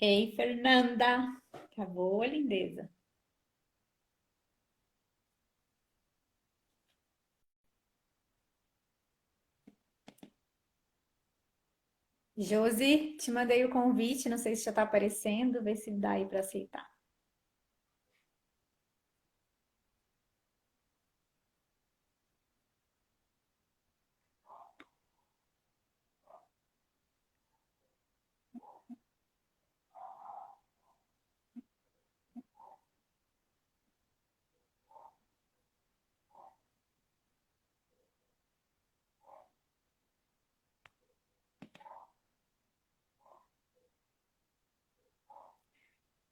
Ei, Fernanda. Tá boa, lindeza? Josi, te mandei o convite, não sei se já tá aparecendo, vê se dá aí para aceitar.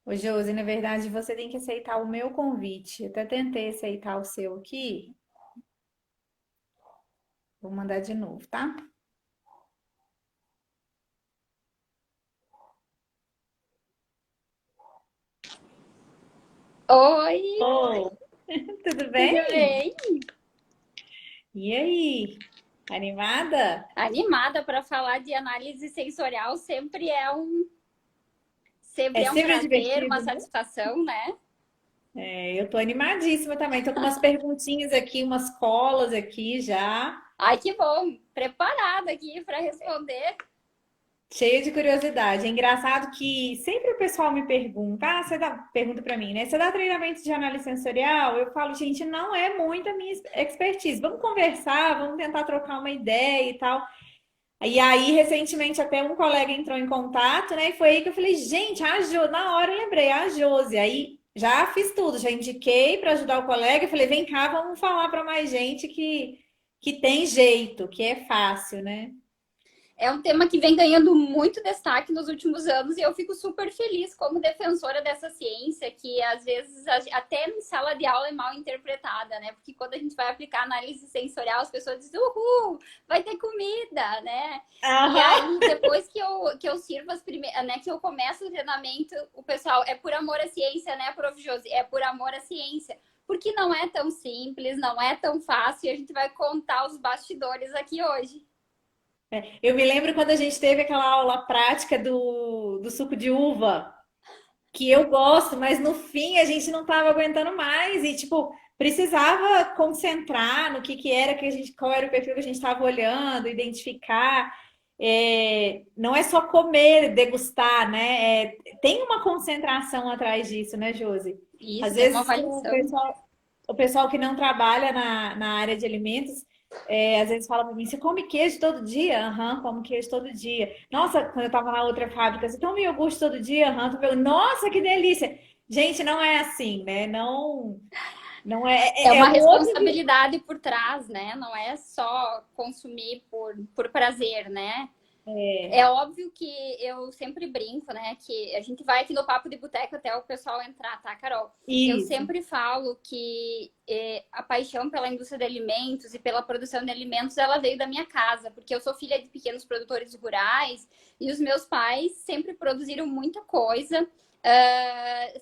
Ô, Josi, na verdade você tem que aceitar o meu convite. Eu até tentei aceitar o seu aqui, vou mandar de novo, tá? Oi, Oi, tudo tudo bem? bem? E aí? Animada? Animada para falar de análise sensorial É sempre é um sempre prazer, uma divertido, né? satisfação, né? É, eu tô animadíssima também. Tô com umas perguntinhas aqui, umas colas aqui já. Ai, que bom, preparada aqui para responder. Cheia de curiosidade. É engraçado que sempre o pessoal me pergunta, pergunta para mim, né? Você dá treinamento de análise sensorial? Eu falo, gente, não é muito a minha expertise. Vamos conversar, vamos tentar trocar uma ideia e tal. E aí, recentemente, até um colega entrou em contato, né? E foi aí que eu falei, gente, na hora eu lembrei, a Josi. Aí já fiz tudo, já indiquei para ajudar o colega. Eu falei, vem cá, vamos falar para mais gente que tem jeito, que é fácil, né? É um tema que vem ganhando muito destaque nos últimos anos e eu fico super feliz como defensora dessa ciência, que às vezes até em sala de aula é mal interpretada, né? Porque quando a gente vai aplicar análise sensorial, as pessoas dizem, uhul, vai ter comida, né? E Aham. aí, depois que eu sirvo as primeiras, né, que eu começo o treinamento, o pessoal, é por amor à ciência, né, Prof. Josi? É por amor à ciência. Porque não é tão simples, não é tão fácil, e a gente vai contar os bastidores aqui hoje. Eu me lembro quando a gente teve aquela aula prática do suco de uva, que eu gosto, mas no fim a gente não estava aguentando mais e, tipo, precisava concentrar no que era que a gente, qual era o perfil que a gente estava olhando, identificar. É, não é só comer, degustar, né? Tem uma concentração atrás disso, né, Josi? Às Isso, tem uma vezes avaliação. o pessoal que não trabalha na área de alimentos, às vezes fala para mim, você come queijo todo dia? Aham, como queijo todo dia. Nossa, quando eu estava na outra fábrica, você toma iogurte todo dia? Aham, tô falando, nossa, que delícia! Gente, não é assim, né? Não, não é, É é uma um outro. responsabilidade por trás, né? Não é só consumir por prazer, né? É óbvio que eu sempre brinco, né? Que a gente vai aqui no Papo de Boteco até o pessoal entrar, tá, Carol? Eu Isso. sempre falo que a paixão pela indústria de alimentos e pela produção de alimentos, ela veio da minha casa, porque eu sou filha de pequenos produtores rurais e os meus pais sempre produziram muita coisa.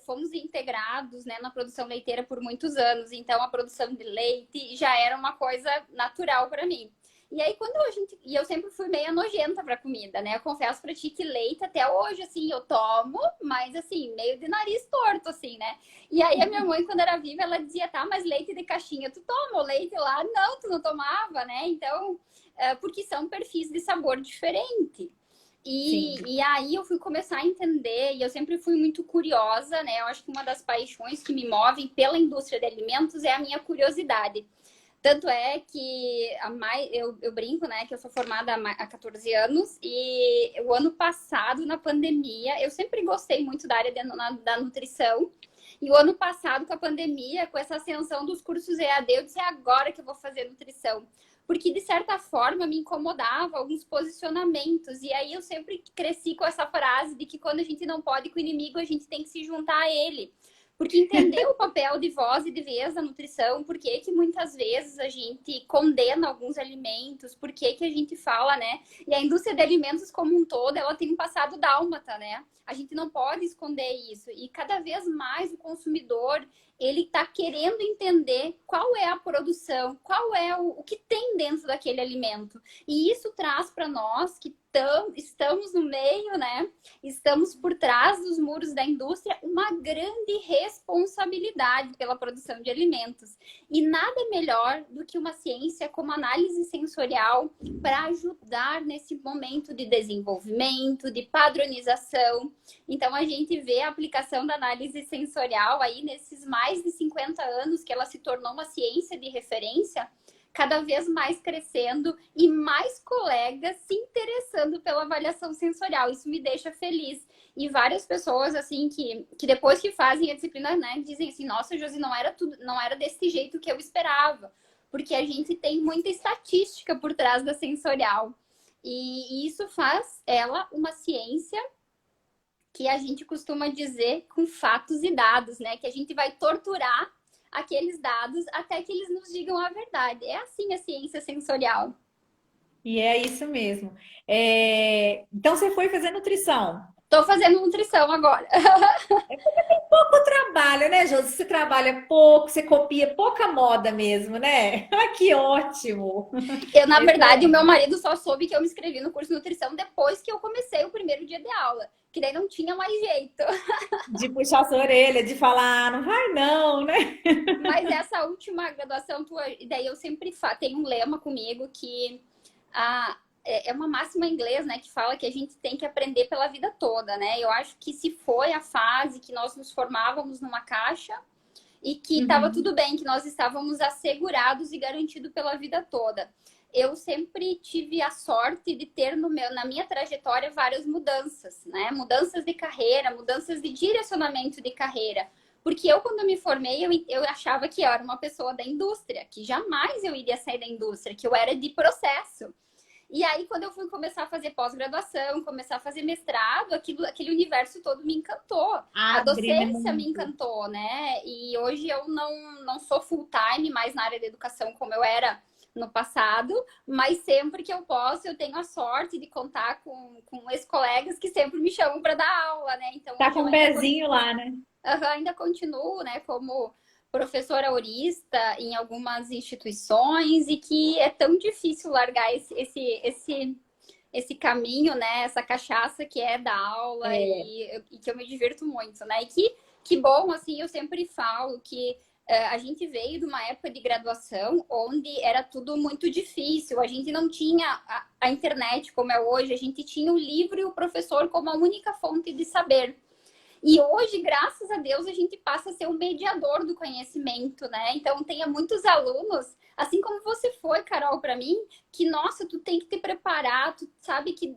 Fomos integrados, né, na produção leiteira por muitos anos, então a produção de leite já era uma coisa natural para mim. E aí, quando a gente. E eu sempre fui meio nojenta pra comida, né? Eu confesso pra ti que leite até hoje, assim, eu tomo, mas assim, meio de nariz torto, assim, né? E aí, a minha mãe, quando era viva, ela dizia, tá, mas leite de caixinha, tu toma o leite lá? Não, tu não tomava, né? Então, porque são perfis de sabor diferente. Sim. E aí eu fui começar a entender, e eu sempre fui muito curiosa, né? Eu acho que uma das paixões que me movem pela indústria de alimentos é a minha curiosidade. Tanto é que eu brinco, né, que eu sou formada há 14 anos e o ano passado, na pandemia, eu sempre gostei muito da área da nutrição. E o ano passado, com a pandemia, com essa ascensão dos cursos EAD, eu disse, é agora que eu vou fazer nutrição. Porque, de certa forma, me incomodava alguns posicionamentos. E aí eu sempre cresci com essa frase de que quando a gente não pode com o inimigo, a gente tem que se juntar a ele. Porque entender o papel de voz e de vez da nutrição, por que que muitas vezes a gente condena alguns alimentos, por que que a gente fala, né? E a indústria de alimentos como um todo, ela tem um passado dálmata, né? A gente não pode esconder isso. E cada vez mais o consumidor, ele está querendo entender qual é a produção, qual é o que tem dentro daquele alimento. E isso traz para nós, que estamos no meio, né? Estamos por trás dos muros da indústria, uma grande responsabilidade pela produção de alimentos. E nada melhor do que uma ciência como análise sensorial para ajudar nesse momento de desenvolvimento, de padronização. Então, a gente vê a aplicação da análise sensorial aí nesses mais de 50 anos que ela se tornou uma ciência de referência, cada vez mais crescendo e mais colegas se interessando pela avaliação sensorial. Isso me deixa feliz. E várias pessoas, assim, que depois que fazem a disciplina, né, dizem assim, nossa, Josi, não era desse jeito que eu esperava. Porque a gente tem muita estatística por trás da sensorial. E isso faz ela uma ciência que a gente costuma dizer com fatos e dados, né? Que a gente vai torturar aqueles dados até que eles nos digam a verdade. É assim a ciência sensorial. E é isso mesmo. Então, você foi fazer nutrição. Estou fazendo nutrição agora. Pouco trabalho, né, Josi? Você trabalha pouco, você copia pouca moda mesmo, né? Ah, que ótimo! Na verdade, o meu marido só soube que eu me inscrevi no curso de nutrição depois que eu comecei o primeiro dia de aula. Que daí não tinha mais jeito. De puxar sua orelha, de falar, não vai não, né? Mas essa última graduação, daí eu sempre tenho um lema comigo que é uma máxima em inglês, né? Que fala que a gente tem que aprender pela vida toda, né? Eu acho que se foi a fase que nós nos formávamos numa caixa e que estava tudo bem, que nós estávamos assegurados e garantidos pela vida toda. Eu sempre tive a sorte de ter na minha trajetória várias mudanças, né? Mudanças de carreira, mudanças de direcionamento de carreira. Porque quando eu me formei, eu achava que eu era uma pessoa da indústria, que jamais eu iria sair da indústria, que eu era de processo. E aí, quando eu fui começar a fazer pós-graduação, começar a fazer mestrado, aquele universo todo me encantou. A docência me encantou, né? E hoje eu não sou full-time mais na área da educação como eu era no passado, mas sempre que eu posso, eu tenho a sorte de contar com ex-colegas que sempre me chamam para dar aula, né? Então, tá com um pezinho lá, né? Ainda continuo, né, como professora aurista em algumas instituições e que é tão difícil largar esse caminho, né, essa cachaça que é da aula e que eu me divirto muito, né? E que bom, assim, eu sempre falo que a gente veio de uma época de graduação onde era tudo muito difícil. A gente não tinha a internet como é hoje. A gente tinha o livro e o professor como a única fonte de saber. E hoje, graças a Deus, a gente passa a ser um mediador do conhecimento, né? Então, tenha muitos alunos, assim como você foi, Carol, para mim, que, nossa, tu tem que te preparar, tu sabe que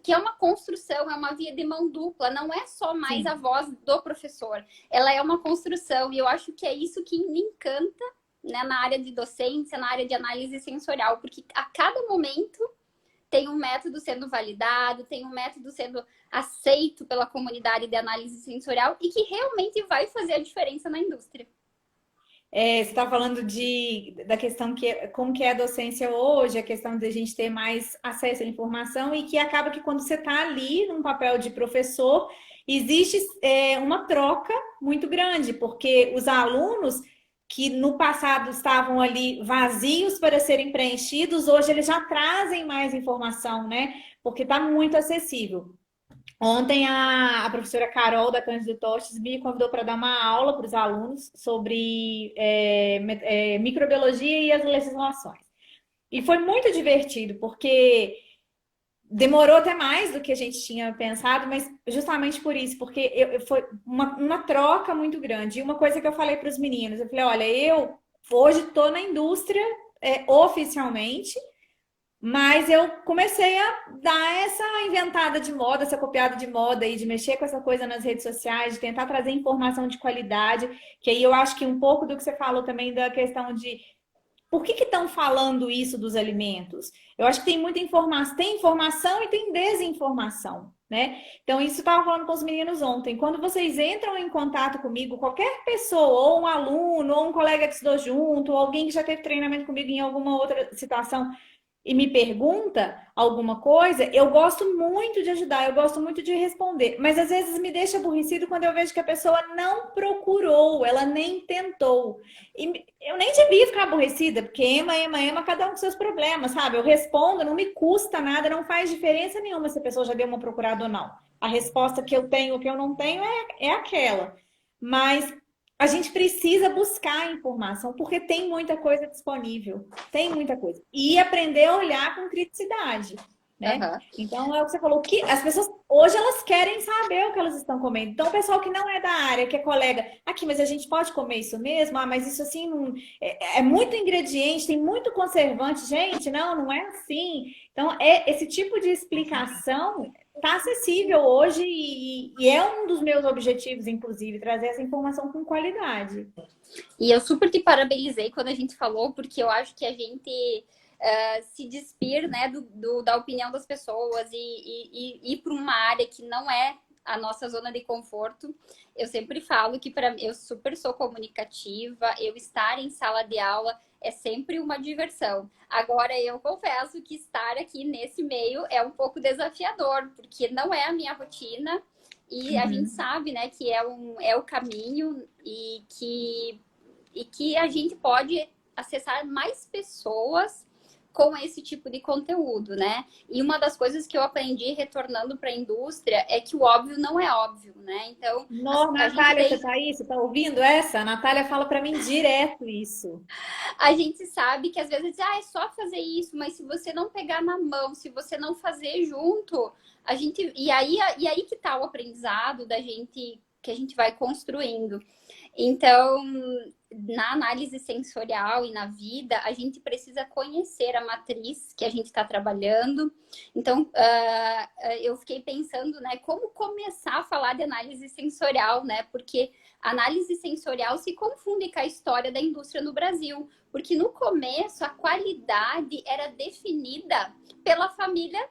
é uma construção, é uma via de mão dupla, não é só mais a voz do professor, ela é uma construção, e eu acho que é isso que me encanta, né, na área de docência, na área de análise sensorial, porque a cada momento tem um método sendo validado, tem um método sendo aceito pela comunidade de análise sensorial e que realmente vai fazer a diferença na indústria. Você está falando da questão como que é a docência hoje, a questão de a gente ter mais acesso à informação e que acaba que quando você está ali num papel de professor, existe uma troca muito grande, porque os alunos que no passado estavam ali vazios para serem preenchidos, hoje eles já trazem mais informação, né? Porque está muito acessível. Ontem a professora Carol da Cândido Tostes me convidou para dar uma aula para os alunos sobre microbiologia e as legislações. E foi muito divertido, porque demorou até mais do que a gente tinha pensado, mas justamente por isso, porque foi uma troca muito grande. E uma coisa que eu falei para os meninos, eu falei, olha, eu hoje estou na indústria oficialmente, mas eu comecei a dar essa inventada de moda, essa copiada de moda e de mexer com essa coisa nas redes sociais, de tentar trazer informação de qualidade, que aí eu acho que um pouco do que você falou também da questão de por que estão falando isso dos alimentos? Eu acho que tem muita informação, tem informação e tem desinformação, né? Então, isso eu estava falando com os meninos ontem. Quando vocês entram em contato comigo, qualquer pessoa, ou um aluno, ou um colega que estudou junto, ou alguém que já teve treinamento comigo em alguma outra situação, e me pergunta alguma coisa, eu gosto muito de ajudar, eu gosto muito de responder, mas às vezes me deixa aborrecido quando eu vejo que a pessoa não procurou, ela nem tentou. E eu nem devia ficar aborrecida, porque ema, cada um com seus problemas, sabe? Eu respondo, não me custa nada, não faz diferença nenhuma se a pessoa já deu uma procurada ou não. A resposta que eu tenho ou que eu não tenho é aquela. Mas a gente precisa buscar informação, porque tem muita coisa disponível. Tem muita coisa. E aprender a olhar com criticidade, né? Aham. Então, é o que você falou, que as pessoas hoje elas querem saber o que elas estão comendo. Então, o pessoal que não é da área, que é colega, aqui, mas a gente pode comer isso mesmo? Ah, mas isso assim não é muito ingrediente, tem muito conservante. Gente, não é assim. Então, esse tipo de explicação está acessível hoje e é um dos meus objetivos, inclusive, trazer essa informação com qualidade. E eu super te parabenizei quando a gente falou, porque eu acho que a gente se despir, né, da opinião das pessoas e ir para uma área que não é a nossa zona de conforto. Eu sempre falo que para eu super sou comunicativa, eu estar em sala de aula é sempre uma diversão. Agora, eu confesso que estar aqui nesse meio é um pouco desafiador, porque não é a minha rotina e a gente sabe, né, que é o caminho e que a gente pode acessar mais pessoas com esse tipo de conteúdo, né? E uma das coisas que eu aprendi retornando para a indústria é que o óbvio não é óbvio, né? Então, Nossa, a gente Natália, tem... você tá aí? Você tá ouvindo essa? A Natália fala para mim direto isso. A gente sabe que às vezes é só fazer isso, mas se você não pegar na mão, se você não fazer junto, a gente e aí que tá o aprendizado da gente que a gente vai construindo. Então, na análise sensorial e na vida, a gente precisa conhecer a matriz que a gente está trabalhando. Então, eu fiquei pensando, né, como começar a falar de análise sensorial, né? Porque análise sensorial se confunde com a história da indústria no Brasil. Porque no começo, a qualidade era definida pela família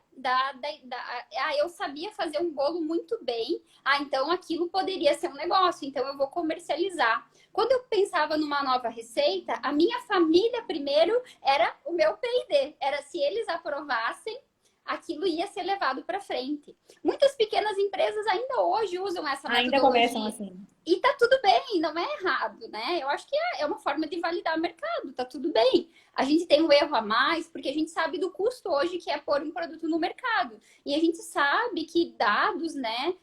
eu sabia fazer um bolo muito bem, então aquilo poderia ser um negócio, então eu vou comercializar. Quando eu pensava numa nova receita, a minha família primeiro era o meu P&D, era se eles aprovassem, aquilo ia ser levado para frente. Muitas pequenas empresas ainda hoje usam essa Ainda metodologia. começam assim. E tá tudo bem, não é errado, né? Eu acho que é uma forma de validar o mercado, tá tudo bem. A gente tem um erro a mais, porque a gente sabe do custo hoje que é pôr um produto no mercado. E a gente sabe que dados, né,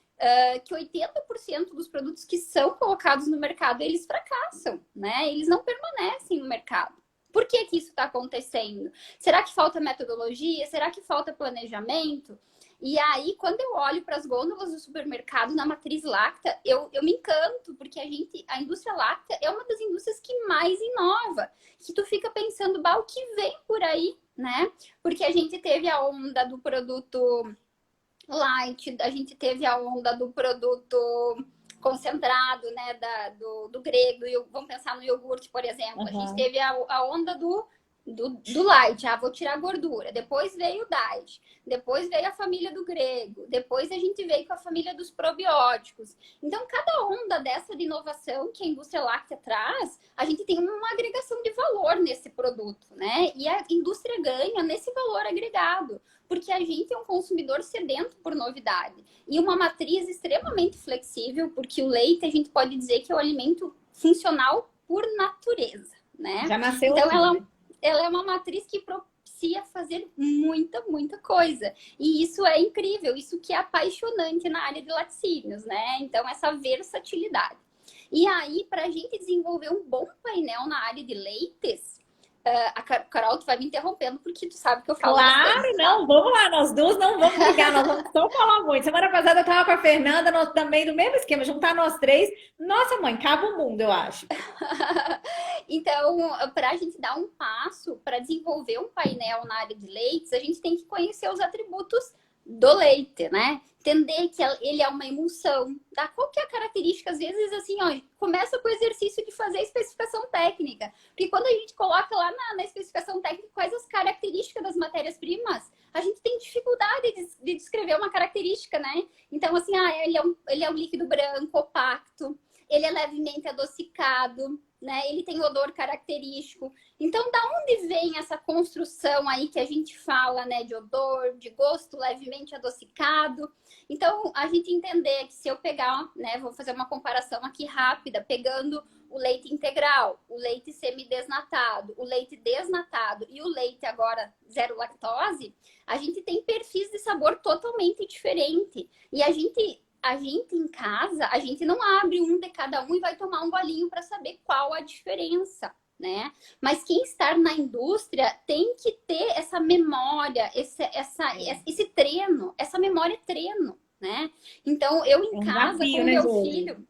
que 80% dos produtos que são colocados no mercado, eles fracassam, né? Eles não permanecem no mercado. Por que que isso está acontecendo? Será que falta metodologia? Será que falta planejamento? E aí, quando eu olho para as gôndolas do supermercado na matriz láctea, eu me encanto, porque a indústria láctea é uma das indústrias que mais inova. Que tu fica pensando, o que vem por aí, né? Porque a gente teve a onda do produto light, a gente teve a onda do produto concentrado, né, do grego, vamos pensar no iogurte, por exemplo. A gente teve a onda do light, vou tirar a gordura. Depois veio o diet, depois veio a família do grego, depois a gente veio com a família dos probióticos. Então, cada onda dessa de inovação que a indústria láctea traz, a gente tem uma agregação de valor nesse produto, né? E a indústria ganha nesse valor agregado, porque a gente é um consumidor sedento por novidade. E uma matriz extremamente flexível, porque o leite a gente pode dizer que é o alimento funcional por natureza, né? Já nasceu então, assim, né? ela é uma matriz que propicia fazer muita coisa. E isso é incrível, isso que é apaixonante na área de laticínios, né? Então, essa versatilidade. E aí, para a gente desenvolver um bom painel na área de leites, a Carol, tu vai me interrompendo, porque tu sabe que eu falo Claro, bastante, não, vamos lá, nós duas não vamos brigar, nós vamos só falar muito. Semana passada eu tava com a Fernanda, nós também do mesmo esquema, juntar nós três. Nossa, mãe, cabe o mundo, eu acho. Então, para a gente dar um passo para desenvolver um painel na área de leites, a gente tem que conhecer os atributos do leite, né? Entender que ele é uma emulsão, tá? Qual que é a característica? Às vezes, assim, começa com o exercício de fazer a especificação técnica. Porque quando a gente coloca lá na especificação técnica quais as características das matérias-primas, a gente tem dificuldade de descrever uma característica, né? Então, assim, ele é um líquido branco, compacto. ele é levemente adocicado, né? Ele tem odor característico. Então, da onde vem essa construção aí que a gente fala, né, de odor, de gosto levemente adocicado? Então, a gente entender que se eu pegar, né, vou fazer uma comparação aqui rápida, pegando o leite integral, o leite semidesnatado, o leite desnatado e o leite agora zero lactose, a gente tem perfis de sabor totalmente diferente. E a gente em casa, a gente não abre um de cada um e vai tomar um golinho para saber qual a diferença, né? Mas quem está na indústria tem que ter essa memória, esse treino, essa memória treino, né? Então, eu É em um casa desafio, com né, meu Josi? filho,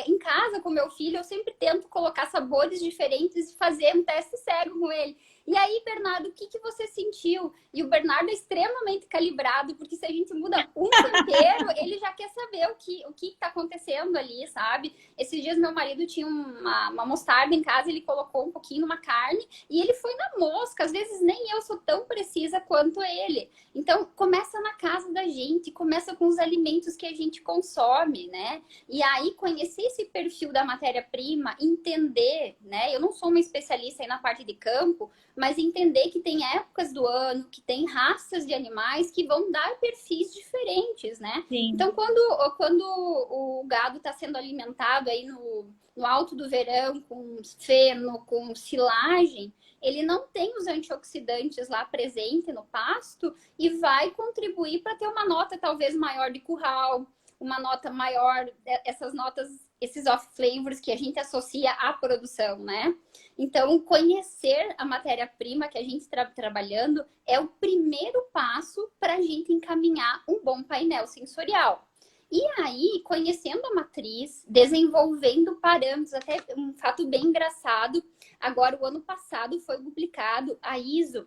em casa com meu filho, eu sempre tento colocar sabores diferentes e fazer um teste cego com ele. E aí, Bernardo, o que que você sentiu? E o Bernardo é extremamente calibrado, porque se a gente muda um tempero, ele já quer saber o que está acontecendo ali, sabe? Esses dias meu marido tinha uma mostarda em casa, ele colocou um pouquinho numa carne e ele foi na mosca. Às vezes nem eu sou tão precisa quanto ele. Então, começa na casa da gente, começa com os alimentos que a gente consome, né? E aí, conhecer esse perfil da matéria-prima, entender, né? Eu não sou uma especialista aí na parte de campo, mas entender que tem épocas do ano, que tem raças de animais que vão dar perfis diferentes, né? Sim. Então, quando o gado está sendo alimentado aí no alto do verão, com feno, com silagem, ele não tem os antioxidantes lá presente no pasto e vai contribuir para ter uma nota talvez maior de curral, uma nota maior, essas notas, esses off flavors que a gente associa à produção, né? Então, conhecer a matéria-prima que a gente está trabalhando é o primeiro passo para a gente encaminhar um bom painel sensorial. E aí, conhecendo a matriz, desenvolvendo parâmetros, até um fato bem engraçado, agora o ano passado foi publicado a ISO,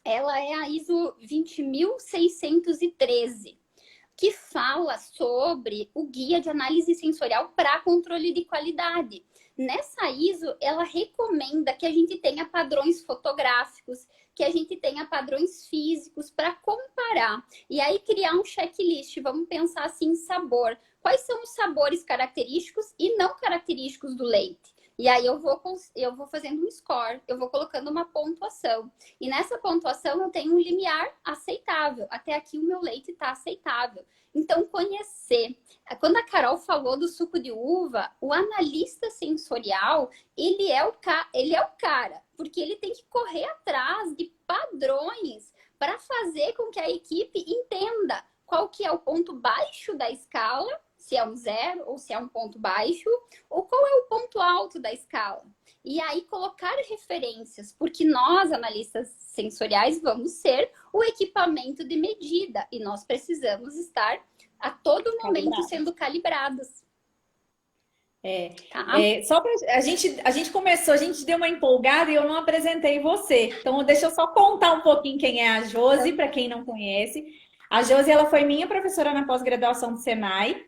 ela é a ISO 20613, que fala sobre o guia de análise sensorial para controle de qualidade. Nessa ISO, ela recomenda que a gente tenha padrões fotográficos, que a gente tenha padrões físicos para comparar. E aí criar um checklist, vamos pensar assim em sabor. Quais são os sabores característicos e não característicos do leite? E aí eu vou fazendo um score, eu vou colocando uma pontuação. E nessa pontuação eu tenho um limiar aceitável. Até aqui o meu leite está aceitável. Então, conhecer. Quando a Carol falou do suco de uva, o analista sensorial, ele é o cara, porque ele tem que correr atrás de padrões para fazer com que a equipe entenda qual que é o ponto baixo da escala, se é um zero ou se é um ponto baixo, ou qual é o ponto alto da escala. E aí colocar referências, porque nós, analistas sensoriais, vamos ser o equipamento de medida e nós precisamos estar a todo momento sendo calibrados. Só pra, a gente começou, a gente deu uma empolgada e eu não apresentei você. Então, deixa eu só contar um pouquinho quem é a Josi, para quem não conhece. A Josi, ela foi minha professora na pós-graduação do Senai.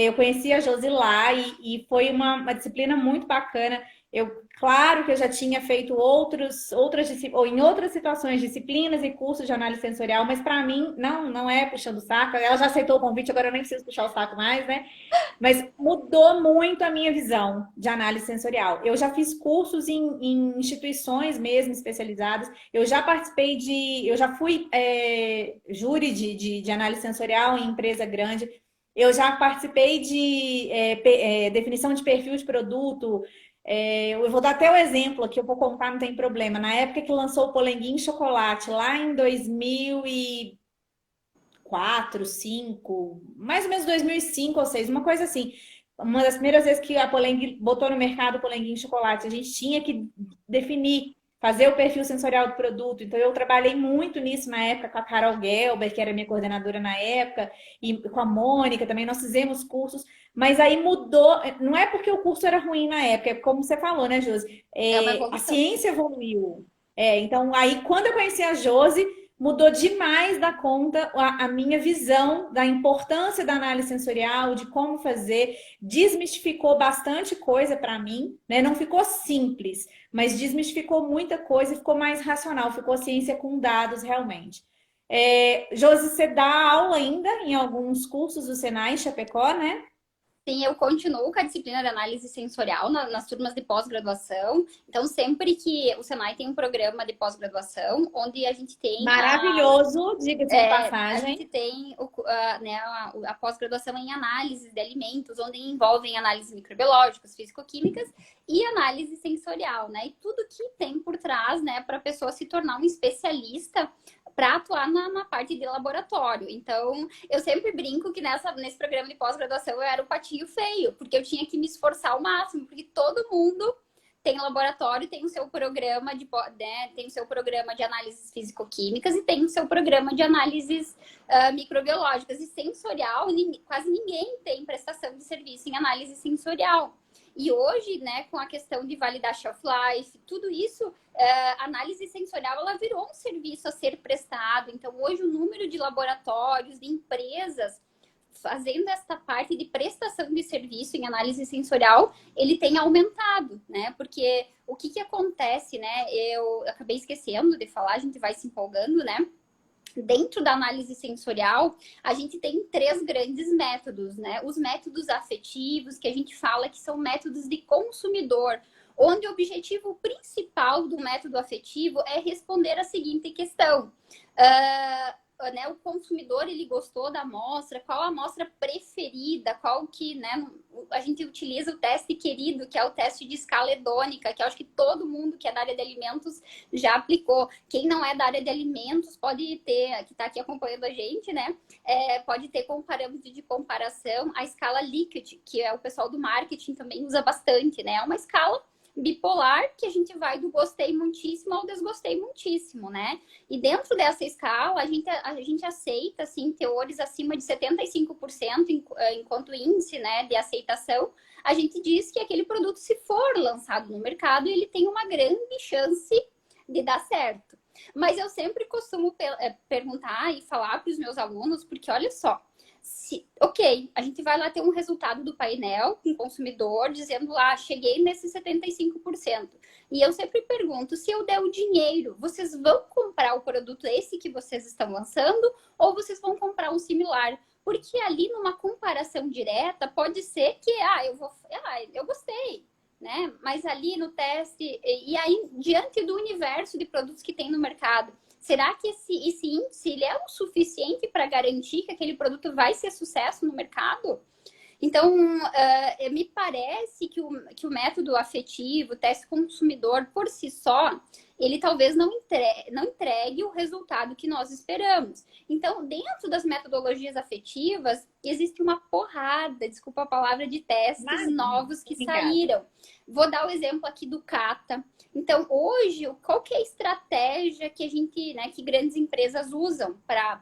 Eu conheci a Josi lá e foi uma disciplina muito bacana. Claro que eu já tinha feito em outras situações, disciplinas e cursos de análise sensorial, mas para mim não é puxando o saco. Ela já aceitou o convite, agora eu nem preciso puxar o saco mais, né? Mas mudou muito a minha visão de análise sensorial. Eu já fiz cursos em instituições mesmo especializadas. Eu já fui júri de análise sensorial em empresa grande. Eu já participei de definição de perfil de produto. Eu vou dar até o exemplo aqui, eu vou contar, não tem problema. Na época que lançou o Polenguinho Chocolate, lá em 2004, 2005, mais ou menos 2005 ou 2006, uma coisa assim. Uma das primeiras vezes que a Polenguinho botou no mercado o Polenguinho Chocolate, a gente tinha que definir, fazer o perfil sensorial do produto. Então, eu trabalhei muito nisso na época com a Carol Gelber, que era minha coordenadora na época, e com a Mônica também, nós fizemos cursos. Mas aí mudou, não é porque o curso era ruim na época, é como você falou, né, Josi? A ciência evoluiu. Então, aí, quando eu conheci a Josi, mudou demais da conta a minha visão da importância da análise sensorial, de como fazer, desmistificou bastante coisa para mim, né? Não ficou simples, mas desmistificou muita coisa e ficou mais racional, ficou ciência com dados realmente. Josi, você dá aula ainda em alguns cursos do Senai em Chapecó, né? Sim, eu continuo com a disciplina de análise sensorial nas turmas de pós-graduação. Então, sempre que o Senai tem um programa de pós-graduação, onde a gente tem Maravilhoso, diga-se de a gente passagem. tem né, a pós-graduação em análise de alimentos, onde envolvem análises microbiológicas, físico-químicas e análise sensorial, né? E tudo que tem por trás, né, para a pessoa se tornar um especialista para atuar na parte de laboratório. Então, eu sempre brinco que nesse programa de pós-graduação eu era o patinho feio, porque eu tinha que me esforçar ao máximo, porque todo mundo tem laboratório, tem o seu programa né, tem o seu programa de análises físico-químicas e tem o seu programa de análises microbiológicas. E sensorial, quase ninguém tem prestação de serviço em análise sensorial. E hoje, né, com a questão de validar shelf life, tudo isso, a análise sensorial, ela virou um serviço a ser prestado. Então, hoje, o número de laboratórios, de empresas fazendo esta parte de prestação de serviço em análise sensorial, ele tem aumentado, né? Porque o que acontece, né? Eu acabei esquecendo de falar, a gente vai se empolgando, né? Dentro da análise sensorial, a gente tem 3 grandes métodos, né? Os métodos afetivos, que a gente fala que são métodos de consumidor, onde o objetivo principal do método afetivo é responder a seguinte questão. Né, o consumidor, ele gostou da amostra, qual a amostra preferida, qual que, né, a gente utiliza o teste querido, que é o teste de escala hedônica, que eu acho que todo mundo que é da área de alimentos já aplicou. Quem não é da área de alimentos pode ter, que está aqui acompanhando a gente, né, pode ter como parâmetro de comparação a escala Likert, que é o pessoal do marketing também usa bastante, né, é uma escala bipolar, que a gente vai do gostei muitíssimo ao desgostei muitíssimo, né? E dentro dessa escala, a gente aceita, assim, teores acima de 75% enquanto índice, né, de aceitação. A gente diz que aquele produto, se for lançado no mercado, ele tem uma grande chance de dar certo. Mas eu sempre costumo perguntar e falar para os meus alunos, porque olha só, ok, a gente vai lá ter um resultado do painel com o consumidor dizendo lá, cheguei nesses 75%. E eu sempre pergunto, se eu der o dinheiro, vocês vão comprar o produto esse que vocês estão lançando ou vocês vão comprar um similar? Porque ali numa comparação direta pode ser que, eu gostei, né? Mas ali no teste, e aí diante do universo de produtos que tem no mercado, será que esse índice ele é o suficiente para garantir que aquele produto vai ser sucesso no mercado? Então, me parece que o método afetivo, o teste consumidor, por si só, ele talvez não entregue o resultado que nós esperamos. Então, dentro das metodologias afetivas, existe uma porrada, desculpa a palavra, de testes novos que saíram. Vou dar o exemplo aqui do Kata. Então, hoje, qual que é a estratégia que a gente, né, que grandes empresas usam para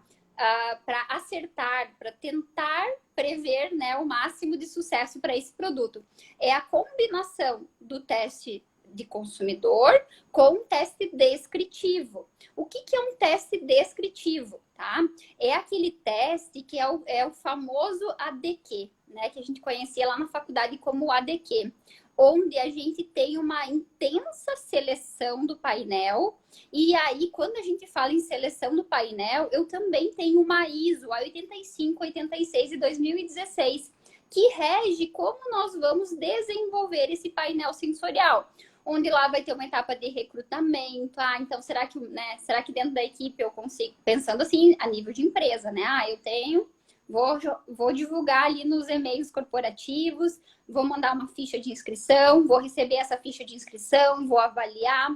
acertar, para tentar prever, né, o máximo de sucesso para esse produto? É a combinação do teste de consumidor com um teste descritivo. O que é um teste descritivo? Tá? É aquele teste que é o famoso ADQ, né, que a gente conhecia lá na faculdade como ADQ, onde a gente tem uma intensa seleção do painel. E aí, quando a gente fala em seleção do painel, eu também tenho uma ISO, a 85, 86 e 2016, que rege como nós vamos desenvolver esse painel sensorial. Onde lá vai ter uma etapa de recrutamento. Então, será que dentro da equipe eu consigo, pensando assim, a nível de empresa, né? Eu tenho... Vou divulgar ali nos e-mails corporativos, vou mandar uma ficha de inscrição, vou receber essa ficha de inscrição, vou avaliar.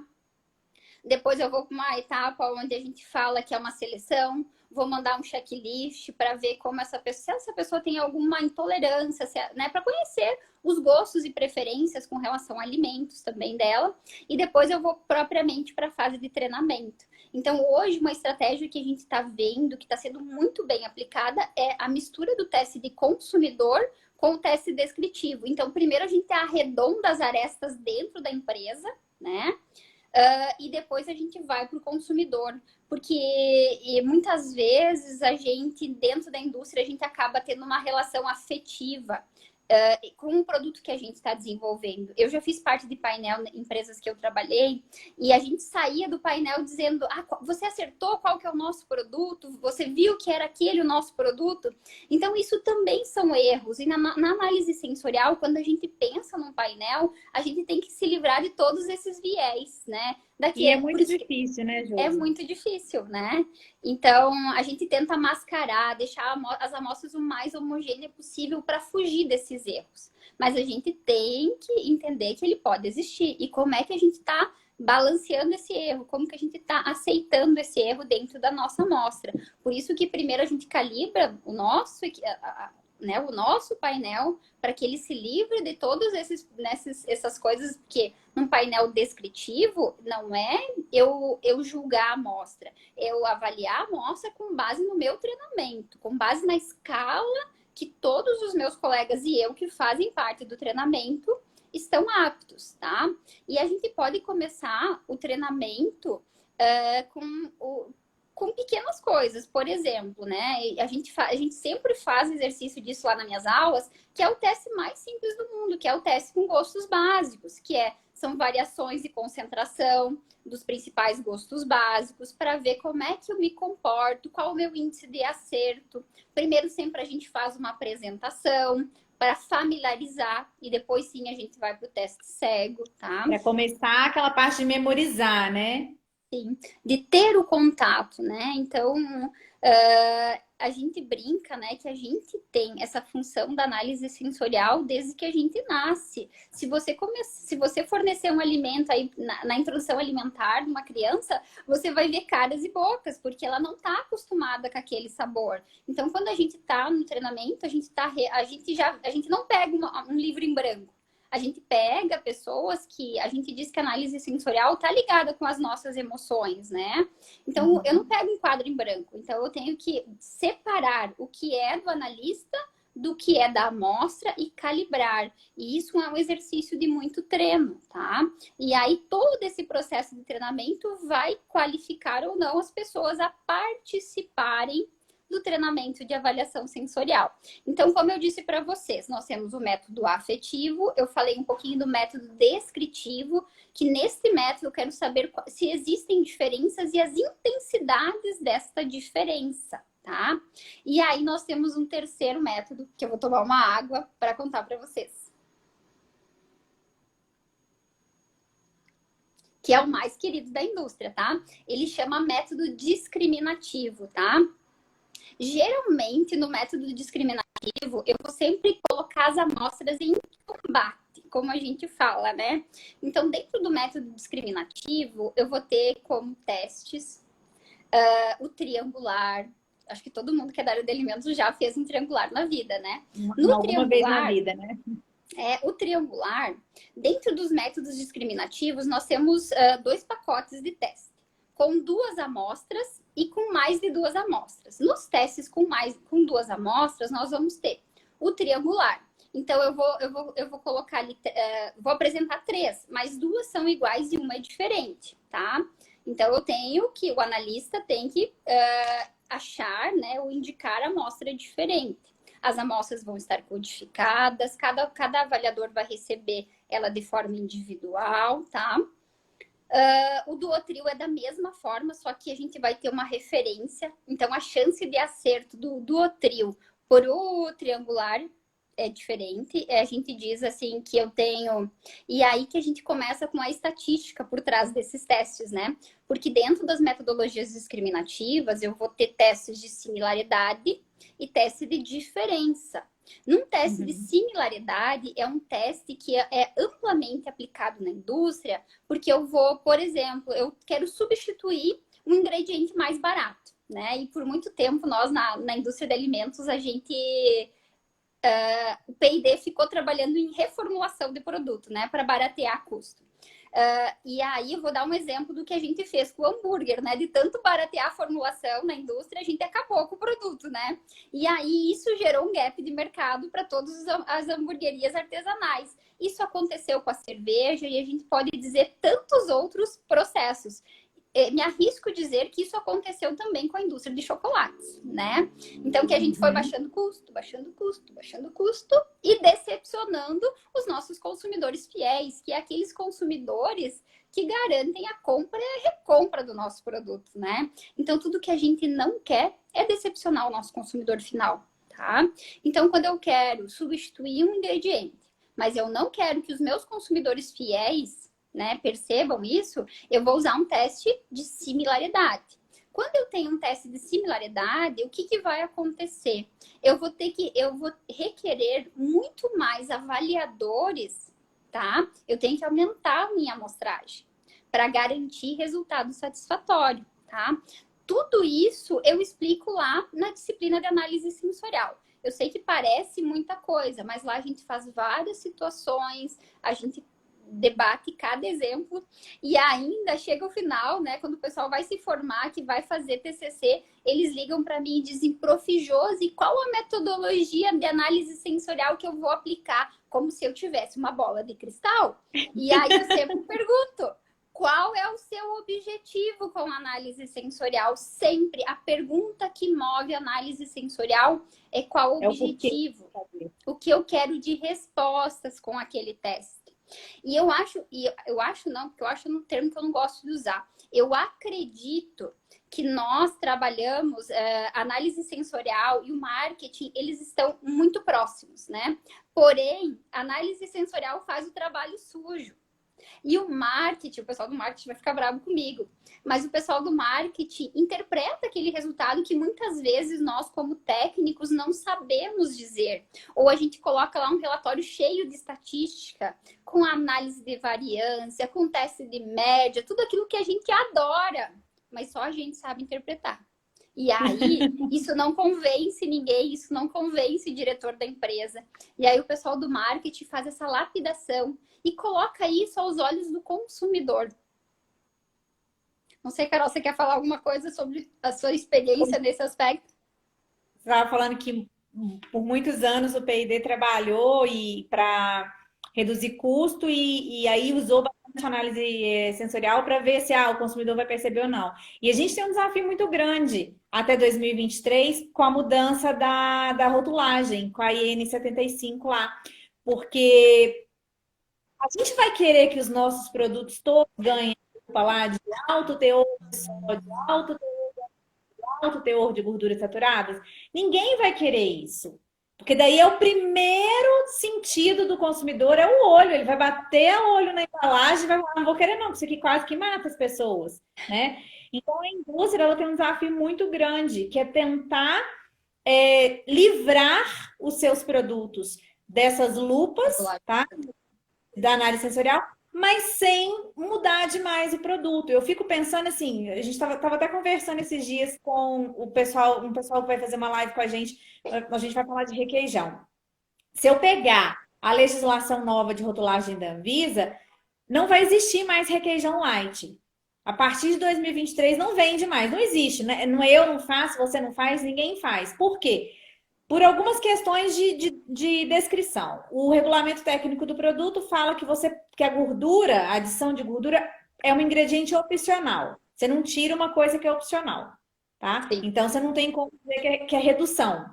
Depois eu vou para uma etapa onde a gente fala que é uma seleção, vou mandar um checklist para ver se essa pessoa tem alguma intolerância, né, para conhecer os gostos e preferências com relação a alimentos também dela. E depois eu vou propriamente para a fase de treinamento. Então, hoje, uma estratégia que a gente está vendo, que está sendo muito bem aplicada, é a mistura do teste de consumidor com o teste descritivo. Então, primeiro a gente arredonda as arestas dentro da empresa, né? E depois a gente vai para o consumidor. Porque muitas vezes a gente, dentro da indústria, a gente acaba tendo uma relação afetiva com o produto que a gente está desenvolvendo. Eu já fiz parte de painel em empresas que eu trabalhei e a gente saía do painel dizendo: você acertou qual que é o nosso produto? Você viu que era aquele o nosso produto? Então, isso também são erros. E na análise sensorial, quando a gente pensa num painel, a gente tem que se livrar de todos esses viés, né? E é muito difícil, né, Ju? É muito difícil, né? Então, a gente tenta mascarar, deixar as amostras o mais homogênea possível para fugir desses erros. Mas a gente tem que entender que ele pode existir. E como é que a gente está balanceando esse erro? Como que a gente está aceitando esse erro dentro da nossa amostra? Por isso que primeiro a gente calibra o nosso, né, o nosso painel para que ele se livre de todas essas coisas, porque num painel descritivo não é eu julgar a amostra, eu avaliar a amostra com base no meu treinamento, com base na escala que todos os meus colegas e eu que fazem parte do treinamento estão aptos, tá? E a gente pode começar o treinamento com pequenas coisas, por exemplo, né? A gente sempre faz exercício disso lá nas minhas aulas, que é o teste mais simples do mundo, que é o teste com gostos básicos, são variações de concentração dos principais gostos básicos, para ver como é que eu me comporto, qual o meu índice de acerto. Primeiro, sempre a gente faz uma apresentação para familiarizar e depois sim a gente vai para o teste cego, tá? Para começar aquela parte de memorizar, né? Sim, de ter o contato, né? Então, a gente brinca, né, que a gente tem essa função da análise sensorial desde que a gente nasce. Se você fornecer um alimento aí na introdução alimentar de uma criança, você vai ver caras e bocas, porque ela não está acostumada com aquele sabor. Então, quando a gente está no treinamento, a gente não pega um livro em branco. A gente pega pessoas que a gente diz que a análise sensorial tá ligada com as nossas emoções, né? Então, eu não pego um quadro em branco. Então, eu tenho que separar o que é do analista do que é da amostra e calibrar. E isso é um exercício de muito treino, tá? E aí, todo esse processo de treinamento vai qualificar ou não as pessoas a participarem do treinamento de avaliação sensorial. Então, como eu disse para vocês, nós temos o método afetivo, eu falei um pouquinho do método descritivo, que nesse método eu quero saber se existem diferenças e as intensidades desta diferença, tá? E aí nós temos um terceiro método, que eu vou tomar uma água para contar para vocês. Que é o mais querido da indústria, tá? Ele chama método discriminativo, tá? Geralmente, no método discriminativo, eu vou sempre colocar as amostras em combate, como a gente fala, né? Então, dentro do método discriminativo, eu vou ter como testes o triangular. Acho que todo mundo que é da área de alimentos já fez um triangular na vida, né? Alguma vez na vida, né? O triangular, dentro dos métodos discriminativos, nós temos 2 pacotes de teste, com 2 amostras e com mais de 2 amostras. Nos testes com 2 amostras, nós vamos ter o triangular. Então, eu vou colocar ali, vou apresentar 3, mas 2 são iguais e uma é diferente, tá? Então, eu tenho que, o analista tem que achar, né, ou indicar a amostra diferente. As amostras vão estar codificadas, cada avaliador vai receber ela de forma individual, tá? O duotril é da mesma forma, só que a gente vai ter uma referência. Então, a chance de acerto do duotril por o triangular é diferente. A gente diz assim que eu tenho... E aí que a gente começa com a estatística por trás desses testes, né? Porque dentro das metodologias discriminativas, eu vou ter testes de similaridade e teste de diferença. Num teste de similaridade, é um teste que é amplamente aplicado na indústria, porque eu vou, por exemplo, eu quero substituir um ingrediente mais barato, né? E por muito tempo, nós na indústria de alimentos, o P&D ficou trabalhando em reformulação de produto, né? Para baratear custo. E aí eu vou dar um exemplo do que a gente fez com o hambúrguer, né? De tanto baratear a formulação na indústria, a gente acabou com o produto, né? E aí isso gerou um gap de mercado para todas as hamburguerias artesanais. Isso aconteceu com a cerveja e a gente pode dizer tantos outros processos. me arrisco a dizer que isso aconteceu também com a indústria de chocolates, né? Então, que a gente foi baixando custo, baixando custo, baixando custo e decepcionando os nossos consumidores fiéis, que é aqueles consumidores que garantem a compra e a recompra do nosso produto, né? Então, tudo que a gente não quer é decepcionar o nosso consumidor final, tá? Então, quando eu quero substituir um ingrediente, mas eu não quero que os meus consumidores fiéis, né, percebam isso, eu vou usar um teste de similaridade. Quando eu tenho um teste de similaridade, o que vai acontecer? Eu vou requerer muito mais avaliadores, tá? Eu tenho que aumentar a minha amostragem para garantir resultado satisfatório, tá? Tudo isso eu explico lá na disciplina de análise sensorial. Eu sei que parece muita coisa, mas lá a gente faz várias situações, a gente debate cada exemplo e ainda chega o final, né? Quando o pessoal vai se formar, que vai fazer TCC, eles ligam para mim e dizem: Prof. Josi, qual a metodologia de análise sensorial que eu vou aplicar? Como se eu tivesse uma bola de cristal. E aí eu sempre pergunto: qual é o seu objetivo com a análise sensorial? Sempre a pergunta que move a análise sensorial é qual o objetivo? O que eu quero de respostas com aquele teste. E eu acho não, porque eu acho um termo que eu não gosto de usar. Eu acredito que nós trabalhamos análise sensorial e o marketing, eles estão muito próximos, né? Porém, a análise sensorial faz o trabalho sujo. E o marketing, o pessoal do marketing vai ficar bravo comigo, mas o pessoal do marketing interpreta aquele resultado que muitas vezes nós, como técnicos, não sabemos dizer. Ou a gente coloca lá um relatório cheio de estatística, com análise de variância, com teste de média, tudo aquilo que a gente adora, mas só a gente sabe interpretar. E aí, isso não convence ninguém, isso não convence o diretor da empresa. E aí o pessoal do marketing faz essa lapidação e coloca isso aos olhos do consumidor. Não sei, Carol, você quer falar alguma coisa sobre a sua experiência nesse aspecto? Você estava falando que por muitos anos o P&D trabalhou para reduzir custo e aí usou bastante análise sensorial para ver se o consumidor vai perceber ou não. E a gente tem um desafio muito grande até 2023 com a mudança da rotulagem, com a IN 75 lá. Porque a gente vai querer que os nossos produtos todos ganhem lá de alto teor de sódio, alto teor de gorduras saturadas? Ninguém vai querer isso. Porque daí é o primeiro sentido do consumidor, é o olho. Ele vai bater o olho na embalagem e vai falar: não vou querer não, porque isso aqui quase que mata as pessoas, né? Então a indústria ela tem um desafio muito grande, que é tentar livrar os seus produtos dessas lupas, tá? Da análise sensorial, mas sem mudar demais o produto. Eu fico pensando assim, a gente estava até conversando esses dias com um pessoal que vai fazer uma live com a gente vai falar de requeijão. Se eu pegar a legislação nova de rotulagem da Anvisa, não vai existir mais requeijão light. A partir de 2023 não vende mais, não existe, né? Eu não faço, você não faz, ninguém faz. Por quê? Por algumas questões de descrição. O regulamento técnico do produto fala que a gordura, a adição de gordura, é um ingrediente opcional. Você não tira uma coisa que é opcional, tá? Sim. Então, você não tem como dizer que é redução.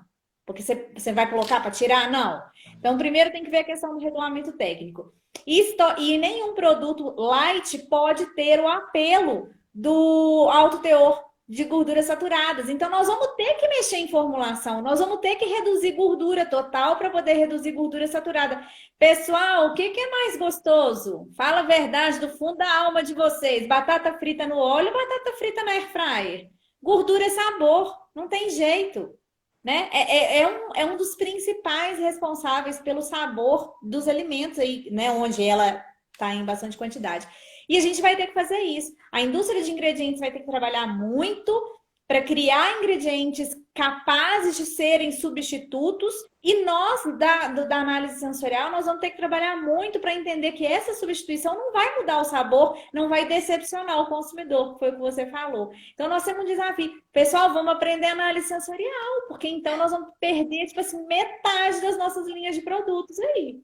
Porque você vai colocar para tirar? Não. Então, primeiro tem que ver a questão do regulamento técnico. E nenhum produto light pode ter o apelo do alto teor de gorduras saturadas. Então, nós vamos ter que mexer em formulação, nós vamos ter que reduzir gordura total para poder reduzir gordura saturada. Pessoal, o que é mais gostoso? Fala a verdade do fundo da alma de vocês. Batata frita no óleo, batata frita na air fryer. Gordura é sabor, não tem jeito. Né? É um dos principais responsáveis pelo sabor dos alimentos aí, né? Onde ela está em bastante quantidade. E a gente vai ter que fazer isso. A indústria de ingredientes vai ter que trabalhar muito para criar ingredientes capazes de serem substitutos. E nós, da análise sensorial, nós vamos ter que trabalhar muito para entender que essa substituição não vai mudar o sabor, não vai decepcionar o consumidor, que foi o que você falou. Então, nós temos um desafio. Pessoal, vamos aprender análise sensorial, porque então nós vamos perder, tipo assim, metade das nossas linhas de produtos aí.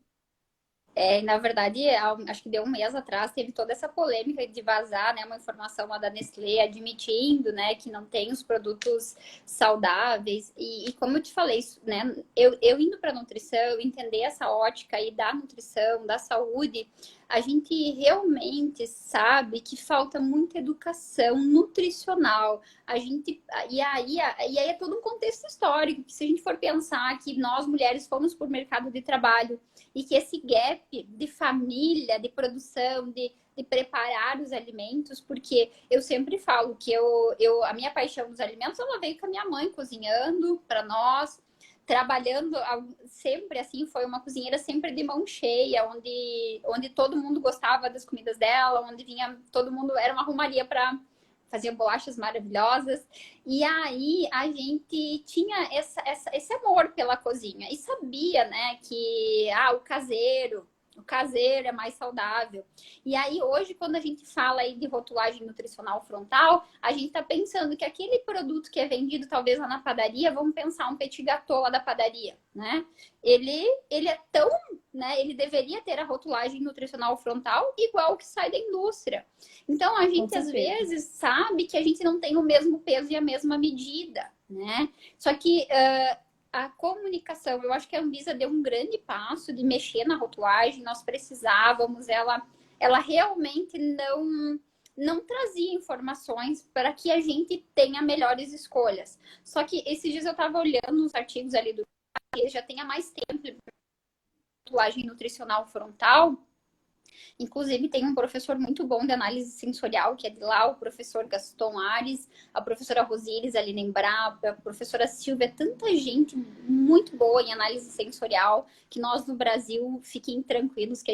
Na verdade, acho que deu um mês atrás, teve toda essa polêmica de vazar, né, uma informação lá da Nestlé admitindo, né, que não tem os produtos saudáveis. E como eu te falei, né, eu indo para nutrição, entender essa ótica aí da nutrição, da saúde, a gente realmente sabe que falta muita educação nutricional. E aí é todo um contexto histórico, que se a gente for pensar que nós mulheres fomos por mercado de trabalho e que esse gap de família, de produção, de preparar os alimentos, porque eu sempre falo que a minha paixão dos alimentos, ela veio com a minha mãe cozinhando para nós, trabalhando sempre assim, foi uma cozinheira sempre de mão cheia, onde todo mundo gostava das comidas dela, onde vinha todo mundo, era uma arrumaria para fazer bolachas maravilhosas. E aí a gente tinha esse amor pela cozinha e sabia, né, que o caseiro é mais saudável. E aí, hoje, quando a gente fala aí de rotulagem nutricional frontal, a gente está pensando que aquele produto que é vendido talvez lá na padaria, vamos pensar um petit gâteau lá da padaria, né? Ele é tão, né? Ele deveria ter a rotulagem nutricional frontal igual que sai da indústria. Então, a gente às vezes sabe que a gente não tem o mesmo peso e a mesma medida, né? Só que a comunicação, eu acho que a Anvisa deu um grande passo de mexer na rotulagem, nós precisávamos, ela realmente não trazia informações para que a gente tenha melhores escolhas. Só que esses dias eu estava olhando os artigos ali do que já tem há mais tempo rotulagem nutricional frontal. Inclusive, tem um professor muito bom de análise sensorial, que é de lá, o professor Gaston Ares, a professora Rosíris Aline Embrapa, a professora Silvia, tanta gente muito boa em análise sensorial, que nós no Brasil, fiquem tranquilos, que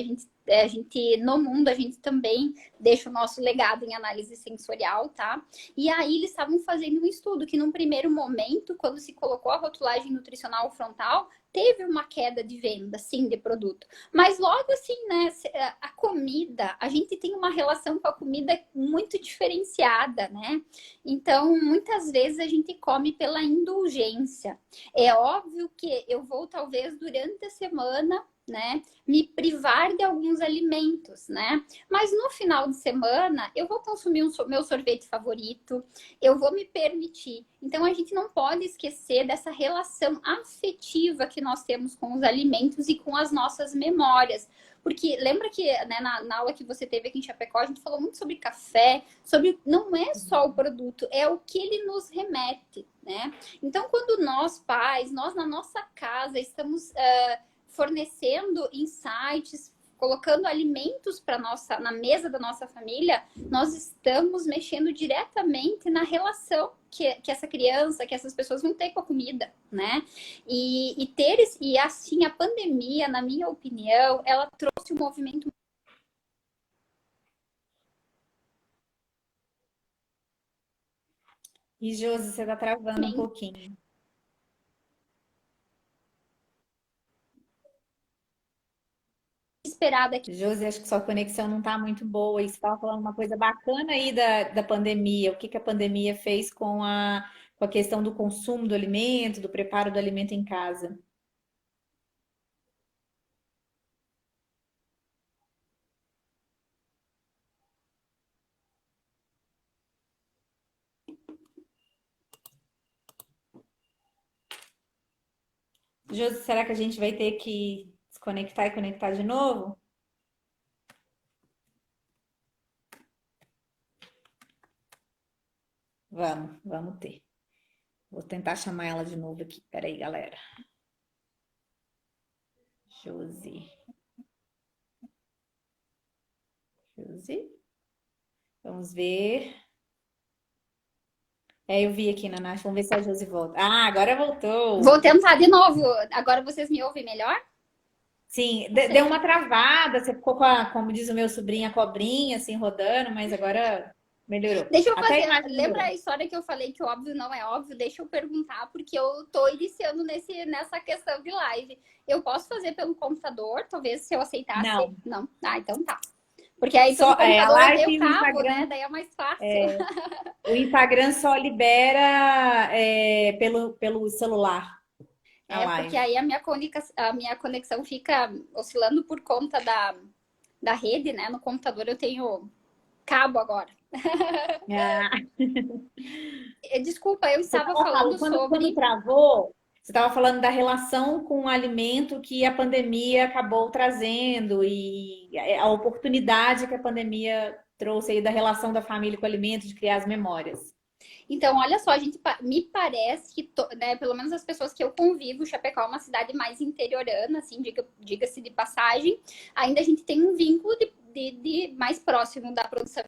a gente, no mundo, a gente também deixa o nosso legado em análise sensorial, tá? E aí, eles estavam fazendo um estudo que, num primeiro momento, quando se colocou a rotulagem nutricional frontal, teve uma queda de venda, sim, de produto. Mas logo assim, né, a comida, a gente tem uma relação com a comida muito diferenciada, né? Então, muitas vezes a gente come pela indulgência. É óbvio que eu vou, talvez, durante a semana, né, me privar de alguns alimentos, né? Mas no final de semana, eu vou consumir meu sorvete favorito, eu vou me permitir. Então, a gente não pode esquecer dessa relação afetiva que nós temos com os alimentos e com as nossas memórias. Porque lembra que, né, na aula que você teve aqui em Chapecó, a gente falou muito sobre café, sobre não é só o produto, é o que ele nos remete, né? Então, quando nós, pais, nós na nossa casa estamos fornecendo insights, colocando alimentos para na mesa da nossa família, nós estamos mexendo diretamente na relação que essa criança, que essas pessoas vão ter com a comida, né? E assim, a pandemia, na minha opinião, ela trouxe um movimento. E Josi, você tá travando um pouquinho. Esperada aqui. Josi, acho que sua conexão não está muito boa. E você estava falando uma coisa bacana aí da pandemia. O que a pandemia fez com a questão do consumo do alimento, do preparo do alimento em casa? Josi, será que a gente vai ter que desconectar e conectar de novo? Vamos ter. Vou tentar chamar ela de novo aqui. Peraí, galera. Josi. Josi. Vamos ver. Eu vi aqui na Nath. Vamos ver se a Josi volta. Ah, agora voltou. Vou tentar de novo. Agora vocês me ouvem melhor? Sim, deu uma travada. Você ficou como diz o meu sobrinho, a cobrinha, assim, rodando, mas agora melhorou. Deixa eu Até a fazer. imagem Lembra melhorou. a história que eu falei que o óbvio não é óbvio? Deixa eu perguntar, porque eu tô iniciando nessa questão de live. Eu posso fazer pelo computador? Talvez se eu aceitasse. Não. Não? Ah, então tá. Porque aí pelo Só, a computador eu live tenho e o cabo, Instagram. né? Daí é mais fácil. O Instagram só libera pelo celular. a Porque live. aí a minha conexão fica oscilando por conta da rede, né? No computador eu tenho cabo agora. Ah, Desculpa, eu você estava estava falando falando, quando sobre. travou, você estava falando da relação com o alimento que a pandemia acabou trazendo e a oportunidade que a pandemia trouxe aí da relação da família com o alimento, de criar as memórias. Então, olha só, me parece que, né, pelo menos as pessoas que eu convivo, Chapecó é uma cidade mais interiorana, assim, diga-se de passagem, ainda a gente tem um vínculo de mais próximo da produção,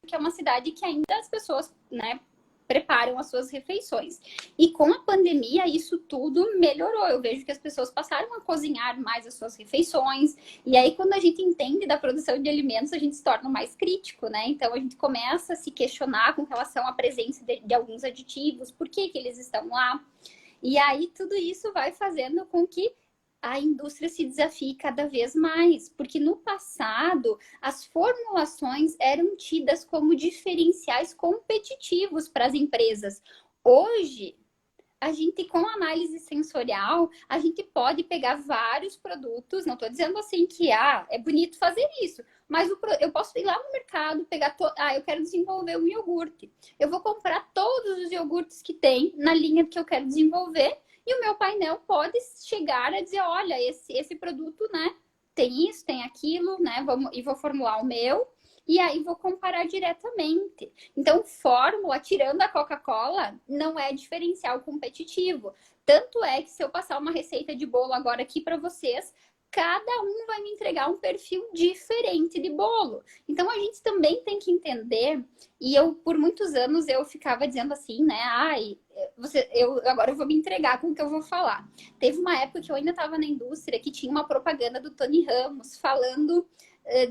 que é uma cidade que ainda as pessoas, né, preparam as suas refeições. E com a pandemia, isso tudo melhorou. Eu vejo que as pessoas passaram a cozinhar mais as suas refeições. E aí, quando a gente entende da produção de alimentos, a gente se torna mais crítico, né? Então, a gente começa a se questionar com relação à presença de alguns aditivos, por que eles estão lá. E aí, tudo isso vai fazendo com que a indústria se desafie cada vez mais, porque no passado as formulações eram tidas como diferenciais competitivos para as empresas. Hoje, a gente, com análise sensorial, a gente pode pegar vários produtos. Não estou dizendo assim que é bonito fazer isso, mas eu posso ir lá no mercado, pegar. Eu quero desenvolver um iogurte. Eu vou comprar todos os iogurtes que tem na linha que eu quero desenvolver. E o meu painel pode chegar a dizer: olha, esse produto, né, tem isso, tem aquilo, né? E vou formular o meu. E aí vou comparar diretamente. Então, fórmula, tirando a Coca-Cola, não é diferencial competitivo. Tanto é que se eu passar uma receita de bolo agora aqui para vocês, cada um vai me entregar um perfil diferente de bolo. Então, a gente também tem que entender, e eu, por muitos anos, eu ficava dizendo assim, né? Agora eu vou me entregar com o que eu vou falar. Teve uma época que eu ainda estava na indústria que tinha uma propaganda do Tony Ramos falando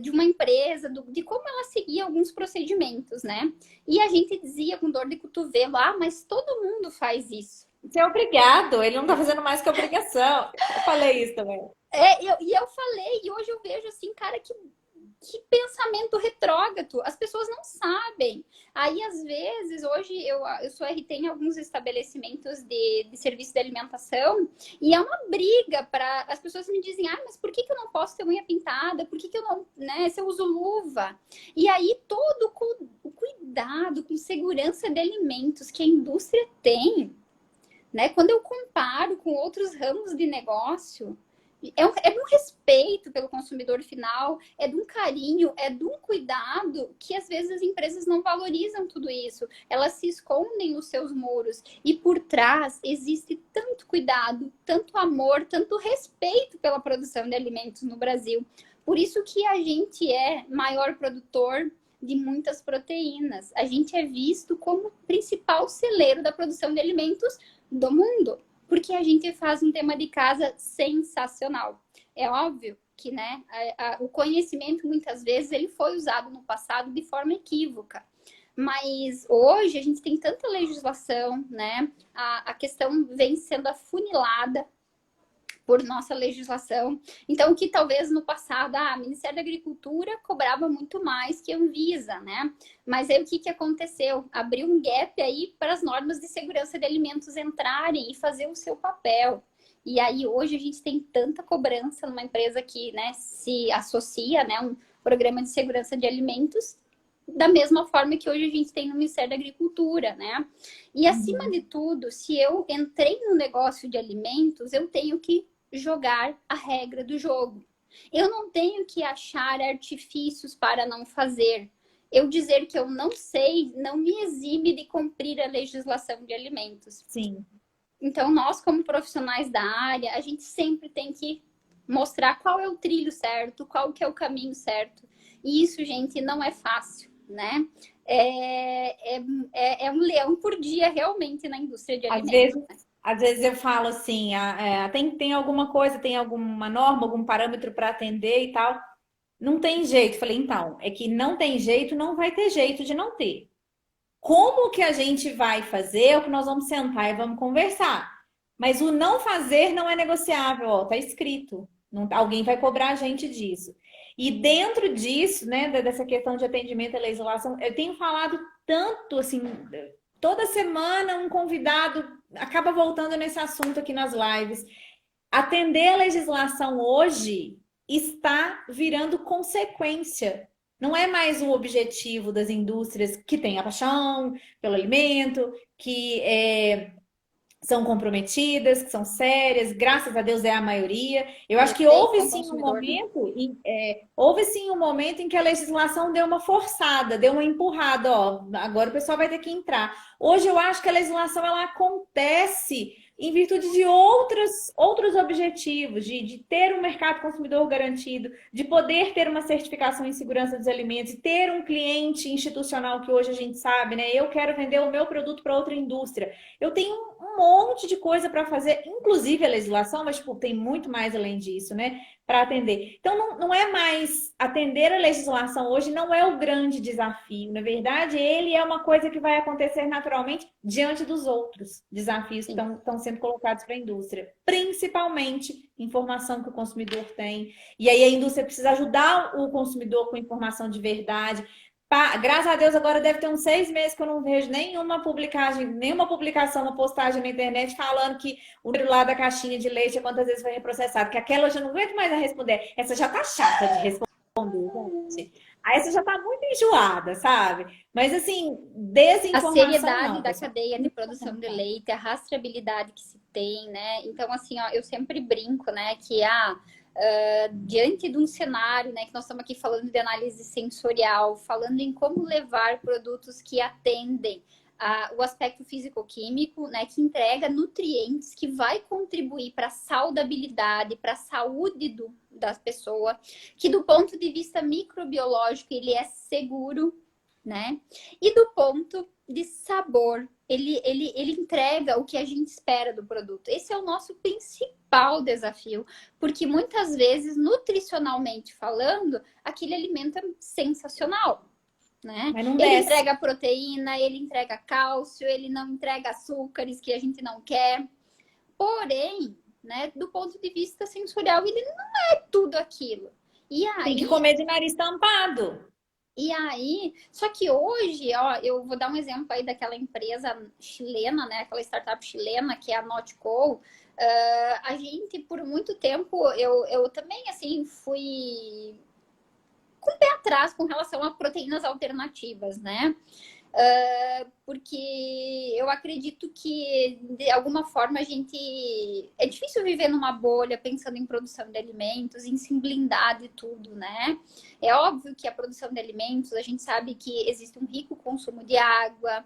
de uma empresa, de como ela seguia alguns procedimentos, né? E a gente dizia com dor de cotovelo, mas todo mundo faz isso. Você é obrigado, ele não está fazendo mais que obrigação. Eu falei isso também. Eu falei, e hoje eu vejo assim, cara, que pensamento retrógrado. As pessoas não sabem. Aí, às vezes, hoje eu sou RT em alguns estabelecimentos de serviço de alimentação e é uma briga para as pessoas me dizem, mas por que eu não posso ter unha pintada? Por que eu não, né, se eu uso luva? E aí, todo o cuidado com segurança de alimentos que a indústria tem, né? Quando eu comparo com outros ramos de negócio, é de um respeito pelo consumidor final, é de um carinho, é de um cuidado que às vezes as empresas não valorizam tudo isso. Elas se escondem nos seus muros e por trás existe tanto cuidado, tanto amor, tanto respeito pela produção de alimentos no Brasil. Por isso que a gente é maior produtor de muitas proteínas. A gente é visto como o principal celeiro da produção de alimentos do mundo, porque a gente faz um tema de casa sensacional. É óbvio que, né, o conhecimento muitas vezes ele foi usado no passado de forma equívoca. Mas hoje a gente tem tanta legislação, né? A questão vem sendo afunilada por nossa legislação. Então, que talvez no passado, o Ministério da Agricultura cobrava muito mais que a Anvisa, né? Mas aí o que aconteceu? Abriu um gap aí para as normas de segurança de alimentos entrarem e fazer o seu papel. E aí hoje a gente tem tanta cobrança numa empresa que, né, se associa, né, um programa de segurança de alimentos, da mesma forma que hoje a gente tem no Ministério da Agricultura, né? E acima de tudo, se eu entrei no negócio de alimentos, eu tenho que jogar a regra do jogo. Eu não tenho que achar artifícios para não fazer. Eu dizer que eu não sei não me exime de cumprir a legislação de alimentos. Sim. Então, nós, como profissionais da área, a gente sempre tem que mostrar qual é o trilho certo, qual que é o caminho certo. E isso, gente, não é fácil, né? É um leão por dia, realmente, na indústria de alimentos. Às vezes eu falo assim, tem alguma coisa, tem alguma norma, algum parâmetro para atender e tal. Não tem jeito. Falei, então, é que não tem jeito, não vai ter jeito de não ter. Como que a gente vai fazer? É o que nós vamos sentar e vamos conversar. Mas o não fazer não é negociável, ó, tá escrito. Alguém vai cobrar a gente disso. E dentro disso, né, dessa questão de atendimento à legislação, eu tenho falado tanto assim, toda semana um convidado acaba voltando nesse assunto aqui nas lives. Atender a legislação hoje está virando consequência. Não é mais o objetivo das indústrias que têm a paixão pelo alimento, que são comprometidas, que são sérias, graças a Deus é a maioria. Eu acho que houve Respeitam o sim um consumidor, né? momento, houve sim um momento em que a legislação deu uma forçada, deu uma empurrada, ó, agora o pessoal vai ter que entrar. Hoje eu acho que a legislação ela acontece em virtude de outros objetivos, de ter um mercado consumidor garantido, de poder ter uma certificação em segurança dos alimentos, de ter um cliente institucional que hoje a gente sabe, né? Eu quero vender o meu produto para outra indústria. Eu tenho um monte de coisa para fazer, inclusive a legislação, mas tipo, tem muito mais além disso, né? Para atender. Então, não é mais atender a legislação hoje, não é o grande desafio. Na verdade, ele é uma coisa que vai acontecer naturalmente diante dos outros desafios que Sim. estão sendo colocados para a indústria, principalmente informação que o consumidor tem. E aí a indústria precisa ajudar o consumidor com informação de verdade. Graças a Deus, agora deve ter uns 6 meses que eu não vejo nenhuma publicação, uma postagem na internet falando que o número lá da caixinha de leite quantas vezes foi reprocessado. Que aquela eu já não aguento mais a responder. Essa já tá chata de responder, gente. Aí essa já tá muito enjoada, sabe? Mas assim, A desinformação seriedade não, da pessoal. cadeia de produção de leite, a rastreabilidade que se tem, né? Então, assim, ó, eu sempre brinco, né, que diante de um cenário, né, que nós estamos aqui falando de análise sensorial, falando em como levar produtos que atendem o aspecto físico-químico, né, que entrega nutrientes que vai contribuir para a saudabilidade, para a saúde da pessoa, que do ponto de vista microbiológico ele é seguro, né? E do ponto de sabor, ele entrega o que a gente espera do produto. Esse é o nosso principal desafio, porque muitas vezes, nutricionalmente falando, aquele alimento é sensacional, né? Mas não Ele desce. entrega proteína, ele entrega cálcio, ele não entrega açúcares que a gente não quer. Porém, né, do ponto de vista sensorial, ele não é tudo aquilo. E Tem que aí, comer de nariz tampado. só que hoje, ó, eu vou dar um exemplo aí daquela empresa chilena, né? Aquela startup chilena que é a Notco. A gente, por muito tempo, eu também, assim, fui com o pé atrás com relação a proteínas alternativas, né? Porque eu acredito que de alguma forma a gente é difícil viver numa bolha pensando em produção de alimentos, em se blindar de tudo, né? É óbvio que a produção de alimentos, a gente sabe que existe um rico consumo de água,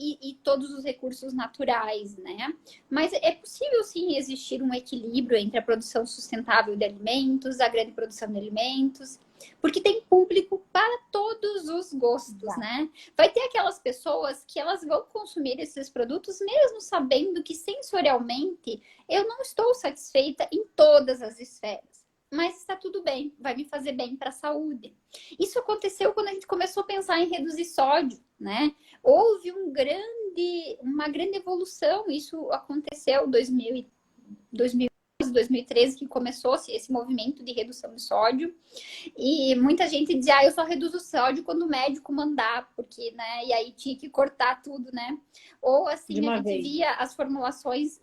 e todos os recursos naturais, né? Mas é possível sim existir um equilíbrio entre a produção sustentável de alimentos, a grande produção de alimentos, porque tem público para todos os gostos, né? Vai ter aquelas pessoas que elas vão consumir esses produtos mesmo sabendo que sensorialmente eu não estou satisfeita em todas as esferas. Mas está tudo bem, vai me fazer bem para a saúde. Isso aconteceu quando a gente começou a pensar em reduzir sódio, né? Houve uma grande evolução. Isso aconteceu em 2013, que começou esse movimento de redução de sódio. E muita gente dizia, eu só reduzo o sódio quando o médico mandar, porque, né? E aí tinha que cortar tudo, né? Ou De assim, a uma gente vez. via as formulações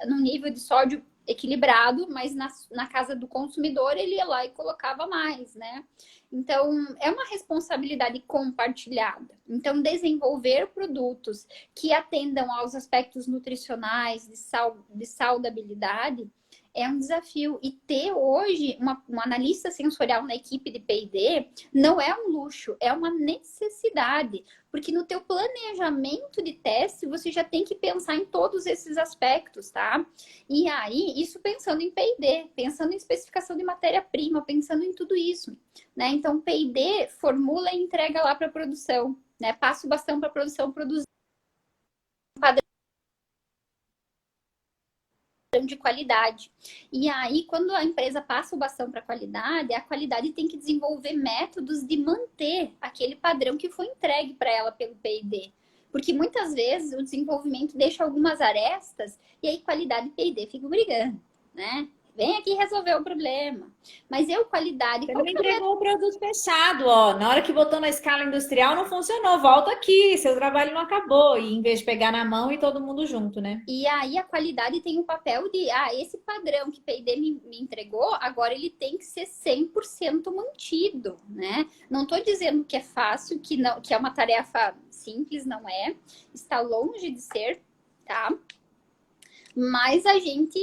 no nível de sódio equilibrado, mas na casa do consumidor ele ia lá e colocava mais, né? Então, é uma responsabilidade compartilhada. Então, desenvolver produtos que atendam aos aspectos nutricionais, de saudabilidade, é um desafio. E ter hoje uma analista sensorial na equipe de P&D não é um luxo, é uma necessidade. Porque no teu planejamento de teste, você já tem que pensar em todos esses aspectos, tá? E aí, isso pensando em P&D, pensando em especificação de matéria-prima, pensando em tudo isso, né? Então, P&D formula e entrega lá para a produção, né? Passa o bastão para a produção produzir um padrão de qualidade. E aí, quando a empresa passa o bastão para a qualidade tem que desenvolver métodos de manter aquele padrão que foi entregue para ela pelo P&D. Porque muitas vezes o desenvolvimento deixa algumas arestas e aí qualidade e P&D ficam brigando, né? Vem aqui resolver o problema. Mas qualidade... Você Qual não que é entregou o produto fechado, ó. Na hora que botou na escala industrial não funcionou. Volta aqui, seu trabalho não acabou. E em vez de pegar na mão e todo mundo junto, né? E aí a qualidade tem o papel de, esse padrão que P&D me entregou, agora ele tem que ser 100% mantido, né? Não estou dizendo que é fácil, que não, que é uma tarefa simples, não é. Está longe de ser, tá? Mas a gente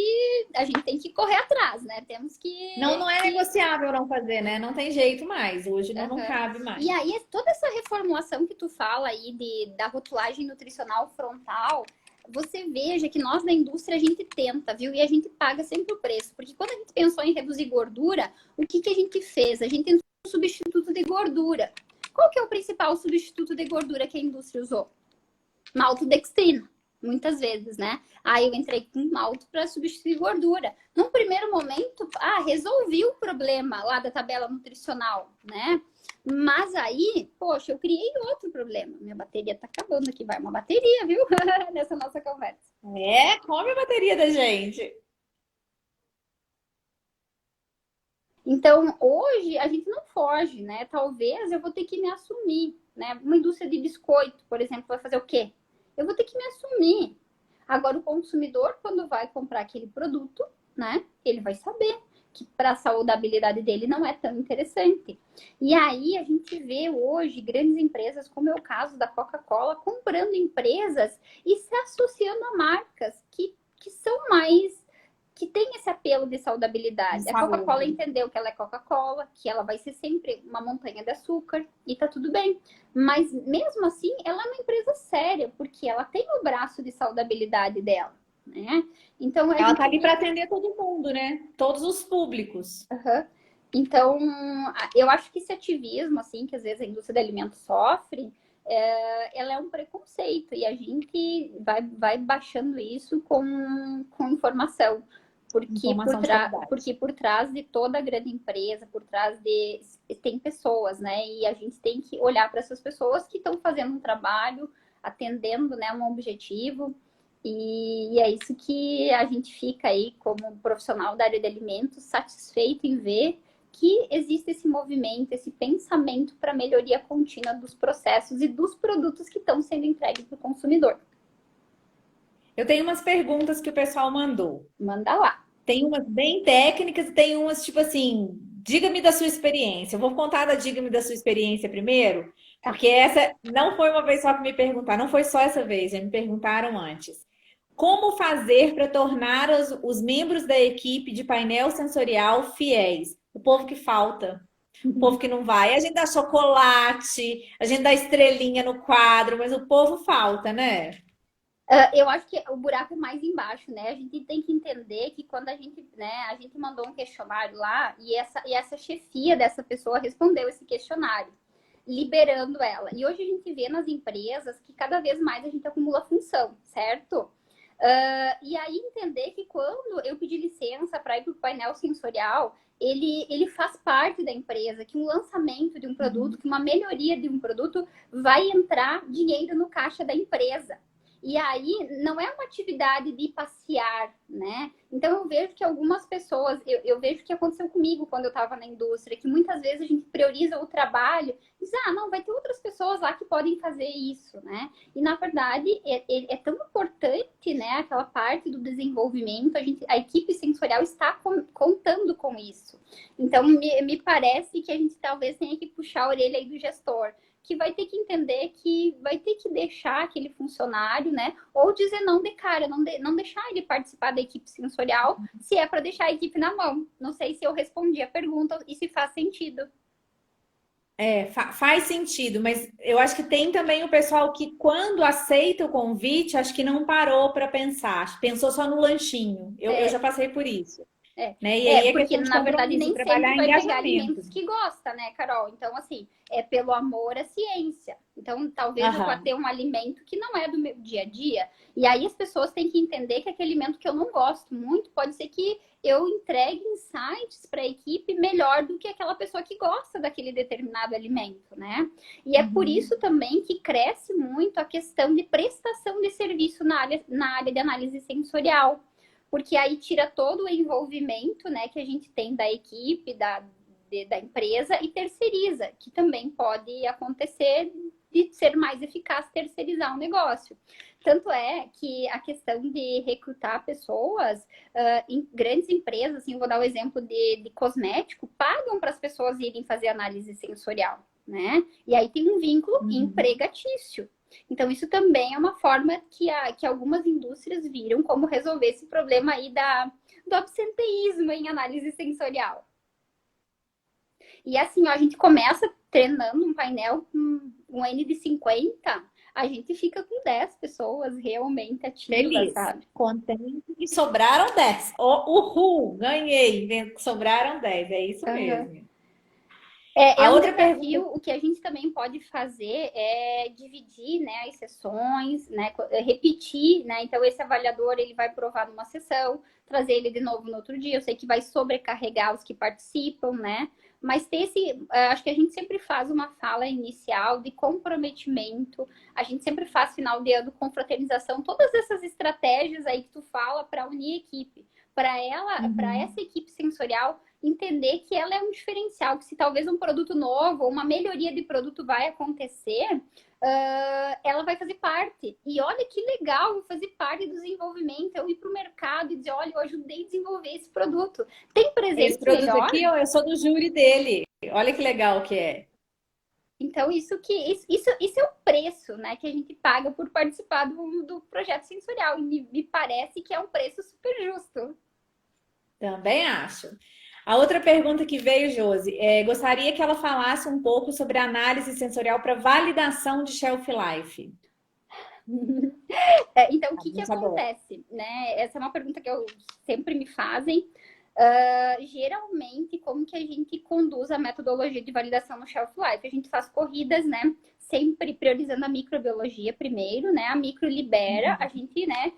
tem que correr atrás, né? Temos que... Não é negociável não fazer, né? Não tem jeito mais. Hoje não Uhum. cabe mais. E aí, toda essa reformulação que tu fala aí da rotulagem nutricional frontal, você veja que nós da indústria a gente tenta, viu? E a gente paga sempre o preço. Porque quando a gente pensou em reduzir gordura, o que a gente fez? A gente tentou um substituto de gordura. Qual que é o principal substituto de gordura que a indústria usou? Maltodextrina. Muitas vezes, né? Aí eu entrei com malto para substituir gordura. Num primeiro momento, resolvi o problema lá da tabela nutricional, né? Mas aí, poxa, eu criei outro problema. Minha bateria tá acabando aqui, vai uma bateria, viu? Nessa nossa conversa. Come a bateria da gente. Então, hoje a gente não foge, né? Talvez eu vou ter que me assumir, né? Uma indústria de biscoito, por exemplo, vai fazer o quê? Eu vou ter que me assumir. Agora, o consumidor, quando vai comprar aquele produto, né? Ele vai saber que para a saudabilidade dele não é tão interessante. E aí a gente vê hoje grandes empresas, como é o caso da Coca-Cola, comprando empresas e se associando a marcas que são mais... que tem esse apelo de saudabilidade. A Coca-Cola entendeu que ela é Coca-Cola, que ela vai ser sempre uma montanha de açúcar, e tá tudo bem. Mas, mesmo assim, ela é uma empresa séria, porque ela tem o braço de saudabilidade dela, né? Então, Ela tá ali para atender todo mundo, né? Todos os públicos. Uhum. Então, eu acho que esse ativismo, assim, que às vezes a indústria de alimentos sofre, ela é um preconceito, e a gente vai baixando isso com informação. Porque por trás de toda grande empresa, por trás tem pessoas, né? E a gente tem que olhar para essas pessoas que estão fazendo um trabalho, atendendo, né, um objetivo. E é isso que a gente fica aí, como profissional da área de alimentos, satisfeito em ver que existe esse movimento, esse pensamento para melhoria contínua dos processos e dos produtos que estão sendo entregues para o consumidor. Eu tenho umas perguntas que o pessoal mandou. Manda lá. Tem umas bem técnicas e tem umas tipo assim, diga-me da sua experiência. Eu vou contar da diga-me da sua experiência primeiro, porque essa não foi uma vez só que me perguntaram, não foi só essa vez, já me perguntaram antes. Como fazer para tornar os membros da equipe de painel sensorial fiéis? O povo que falta, o povo que não vai. A gente dá chocolate, a gente dá estrelinha no quadro, mas o povo falta, né? Eu acho que o buraco é mais embaixo, né? A gente tem que entender que quando a gente mandou um questionário lá e essa chefia dessa pessoa respondeu esse questionário, liberando ela. E hoje a gente vê nas empresas que cada vez mais a gente acumula função, certo? E aí entender que quando eu pedi licença para ir para o painel sensorial, ele faz parte da empresa, que um lançamento de um produto, que uma melhoria de um produto vai entrar dinheiro no caixa da empresa. E aí não é uma atividade de passear, né? Então eu vejo que algumas pessoas, eu vejo que aconteceu comigo quando eu estava na indústria, que muitas vezes a gente prioriza o trabalho e diz, não, vai ter outras pessoas lá que podem fazer isso, né? E na verdade é tão importante, né, aquela parte do desenvolvimento, a equipe sensorial está contando com isso. Então me parece que a gente talvez tenha que puxar a orelha aí do gestor, que vai ter que entender que vai ter que deixar aquele funcionário, né? Ou dizer não de cara, não deixar ele participar da equipe sensorial, se é para deixar a equipe na mão. Não sei se eu respondi a pergunta e se faz sentido. Faz sentido, mas eu acho que tem também o pessoal que, quando aceita o convite, acho que não parou para pensar, pensou só no lanchinho. Eu já passei por isso. Né? E aí é porque questão de na verdade nem trabalhar sempre vai pegar engajamento. alimentos que gosta, né, Carol? Então, assim, é pelo amor à ciência. Então, talvez eu vá ter um alimento que não é do meu dia a dia. E aí as pessoas têm que entender que aquele alimento que eu não gosto muito, pode ser que eu entregue insights para a equipe melhor do que aquela pessoa que gosta daquele determinado alimento, né? E é por isso também que cresce muito a questão de prestação de serviço na área de análise sensorial. porque aí tira todo o envolvimento, né, que a gente tem da equipe, da empresa e terceiriza, que também pode acontecer de ser mais eficaz terceirizar um negócio. Tanto é que a questão de recrutar pessoas em grandes empresas, assim, vou dar o exemplo de cosmético, pagam para as pessoas irem fazer análise sensorial, né? E aí tem um vínculo empregatício. Então, isso também é uma forma que algumas indústrias viram como resolver esse problema aí do absenteísmo em análise sensorial. E assim, ó, a gente começa treinando um painel com um N de 50, a gente fica com 10 pessoas realmente ativas, Feliz, sabe? contente e sobraram 10. Uhul, ganhei, sobraram 10, é isso Uhum. mesmo. É A um outra desafio. pergunta, O que a gente também pode fazer é dividir, né, as sessões, né, repetir, né? Então, esse avaliador ele vai provar numa sessão, trazer ele de novo no outro dia. Eu sei que vai sobrecarregar os que participam, né? Mas ter acho que a gente sempre faz uma fala inicial de comprometimento, a gente sempre faz final de ano confraternização, todas essas estratégias aí que tu fala para unir a equipe, para essa equipe sensorial entender que ela é um diferencial, que se talvez um produto novo, uma melhoria de produto vai acontecer, ela vai fazer parte. E olha que legal eu fazer parte do desenvolvimento, eu ir para o mercado e dizer, olha, eu ajudei a desenvolver esse produto. Tem presente esse produto melhor? aqui, eu sou do júri dele. Olha que legal que é. Então, isso é o preço, né, que a gente paga por participar do projeto sensorial. E me parece que é um preço super justo. Também acho. A outra pergunta que veio, Josi, gostaria que ela falasse um pouco sobre a análise sensorial para validação de shelf life. Então, o A que gente adora. acontece, né? Essa é uma pergunta que eu sempre me fazem. Geralmente, como que a gente conduz a metodologia de validação no Shelf Life? A gente faz corridas, né? Sempre priorizando a microbiologia primeiro, né? A micro libera, a gente, né?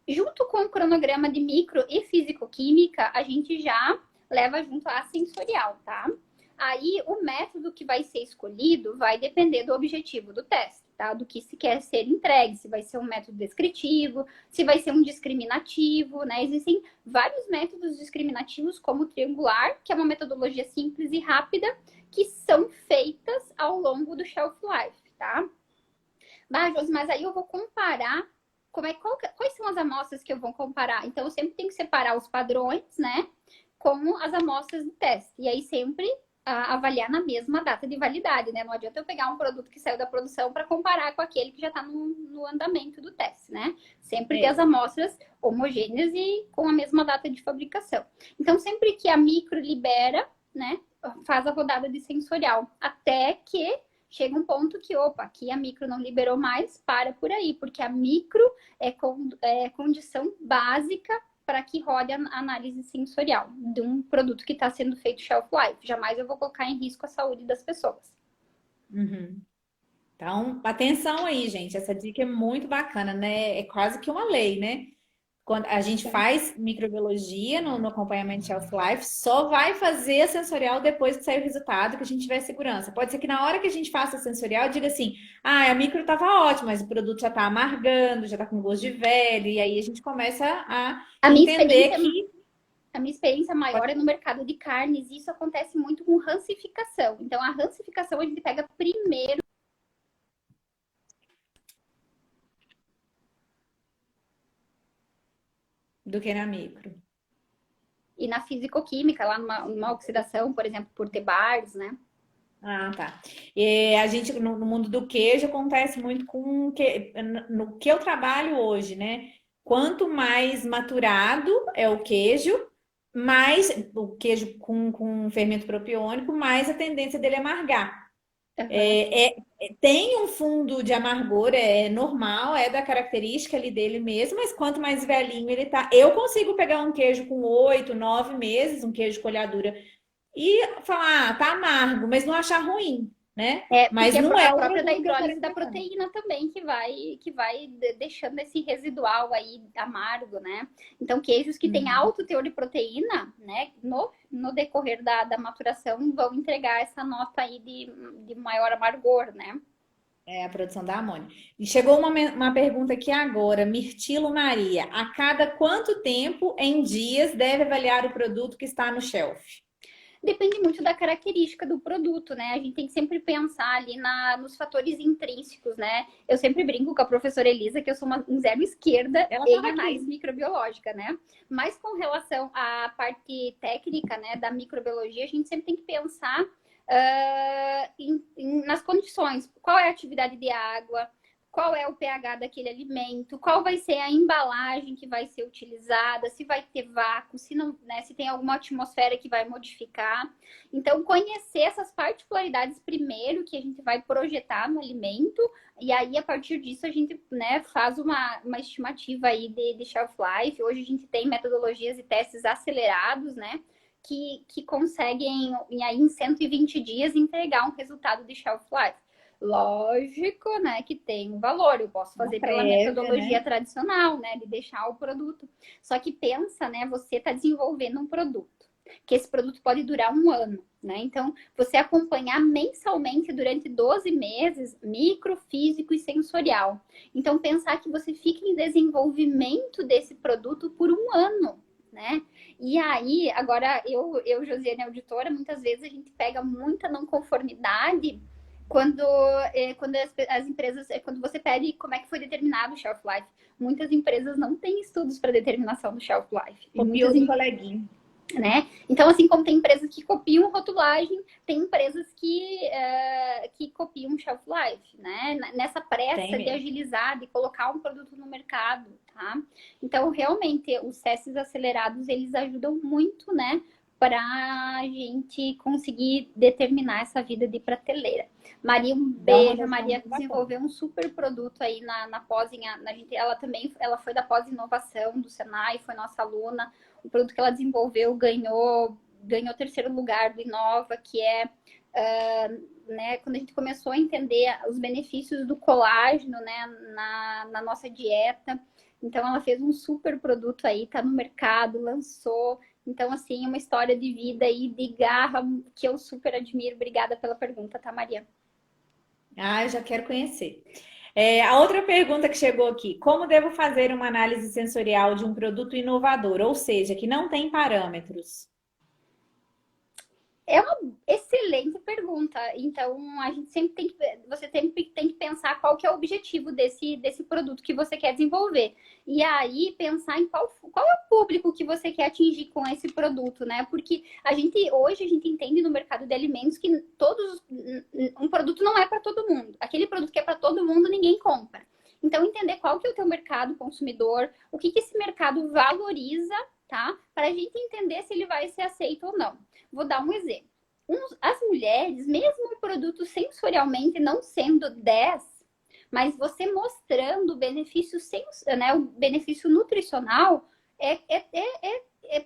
Junto com o cronograma de micro e físico-química, a gente já leva junto a sensorial, tá? Aí, o método que vai ser escolhido vai depender do objetivo do teste, tá? Do que se quer ser entregue, se vai ser um método descritivo, se vai ser um discriminativo, né? Existem vários métodos discriminativos, como o triangular, que é uma metodologia simples e rápida, que são feitas ao longo do shelf life, tá? Mas aí eu vou comparar quais são as amostras que eu vou comparar? Então, eu sempre tenho que separar os padrões, né, com as amostras de teste. E aí, sempre avaliar na mesma data de validade, né? Não adianta eu pegar um produto que saiu da produção para comparar com aquele que já está no andamento do teste, né? Sempre ter as amostras homogêneas e com a mesma data de fabricação. Então, sempre que a micro libera, né, faz a rodada de sensorial, até que chega um ponto que, opa, aqui a micro não liberou mais, para por aí, porque a micro é condição básica para que rode a análise sensorial de um produto que está sendo feito shelf life. Jamais eu vou colocar em risco a saúde das pessoas. Uhum. Então, atenção aí, gente. Essa dica é muito bacana, né? É quase que uma lei, né? Quando a gente faz microbiologia no acompanhamento de shelf life, só vai fazer a sensorial depois que sair o resultado, que a gente tiver segurança. Pode ser que na hora que a gente faça a sensorial, diga assim: ah, a micro estava ótima, mas o produto já está amargando, já está com gosto de velho, e aí a gente começa a A minha entender experiência, que. a minha experiência maior é no mercado de carnes, e isso acontece muito com rancificação. Então, a rancificação a gente pega primeiro. Do que na micro. E na fisicoquímica, lá numa oxidação, por exemplo, por TBARS, né? Ah, tá. E a gente, no mundo do queijo, acontece muito no que eu trabalho hoje, né? Quanto mais maturado é o queijo, mais o queijo com fermento propiônico, mais a tendência dele é amargar. Uhum. Tem um fundo de amargor, é normal, é da característica ali dele mesmo, mas quanto mais velhinho ele tá. Eu consigo pegar um queijo com 8, 9 meses, um queijo colhadura e falar, ah, tá amargo, mas não achar ruim, né? Mas Porque não a é o própria da produto que eu quero hidrólise da entregar. proteína também que vai deixando esse residual aí amargo, né? Então, queijos que têm Uhum. alto teor de proteína, né, no decorrer da maturação, vão entregar essa nota aí de maior amargor, né? É a produção da amônia. E chegou uma pergunta aqui agora, Mirtilo Maria. A cada quanto tempo em dias deve avaliar o produto que está no shelf? Depende muito da característica do produto, né? A gente tem que sempre pensar ali nos fatores intrínsecos, né? Eu sempre brinco com a professora Elisa que eu sou um zero esquerda Ela em estava análise aqui. microbiológica, né? Mas com relação à parte técnica, né, da microbiologia, a gente sempre tem que pensar nas condições. Qual é a atividade de água? Qual é o pH daquele alimento, qual vai ser a embalagem que vai ser utilizada, se vai ter vácuo, se não, né, se tem alguma atmosfera que vai modificar. Então, conhecer essas particularidades primeiro que a gente vai projetar no alimento, e aí, a partir disso, a gente, né, faz uma estimativa aí de shelf life. Hoje a gente tem metodologias e testes acelerados, né? Que conseguem, aí, em 120 dias, entregar um resultado de shelf life. Lógico, né, que tem um valor. Eu posso Uma fazer pela prévia, metodologia né? tradicional, né, de deixar o produto. Só que pensa, né, você está desenvolvendo um produto, que esse produto pode durar um ano, né? Então, você acompanhar mensalmente durante 12 meses, micro, físico e sensorial. Então, pensar que você fica em desenvolvimento desse produto por um ano, né? E aí, agora, Josiane, auditora, muitas vezes a gente pega muita não conformidade quando, quando as empresas, quando você pede como é que foi determinado o shelf life. Muitas empresas não têm estudos para determinação do shelf life. E Copiou muitas, do coleguinha. né? Então, assim como tem empresas que copiam rotulagem, tem empresas que copiam shelf life, né? Nessa Tem pressa de mesmo. agilizar, de colocar um produto no mercado, tá? Então, realmente, os testes acelerados, eles ajudam muito, né? Para a gente conseguir determinar essa vida de prateleira. Maria, um Dá uma beijo. A noção Maria muito bacana. desenvolveu um super produto aí na pós. Ela também foi da pós-inovação do Senai, foi nossa aluna. O produto que ela desenvolveu ganhou terceiro lugar do Inova, que é né, quando a gente começou a entender os benefícios do colágeno, né, na nossa dieta. Então, ela fez um super produto aí, tá no mercado, lançou. Então, assim, uma história de vida e de garra que eu super admiro. Obrigada pela pergunta, tá, Maria? Ah, eu já quero conhecer. A outra pergunta que chegou aqui: como devo fazer uma análise sensorial de um produto inovador, ou seja, que não tem parâmetros? É uma excelente pergunta. Então, a gente sempre tem que, você sempre tem que pensar qual que é o objetivo desse produto que você quer desenvolver. E aí, pensar em qual é o público que você quer atingir com esse produto, né? Porque hoje a gente entende no mercado de alimentos que um produto não é para todo mundo. Aquele produto que é para todo mundo, ninguém compra. Então, entender qual que é o teu mercado consumidor, o que esse mercado valoriza, tá? Para a gente entender se ele vai ser aceito ou não. Vou dar um exemplo. As mulheres, mesmo o produto sensorialmente não sendo 10, mas você mostrando o benefício, né, o benefício nutricional,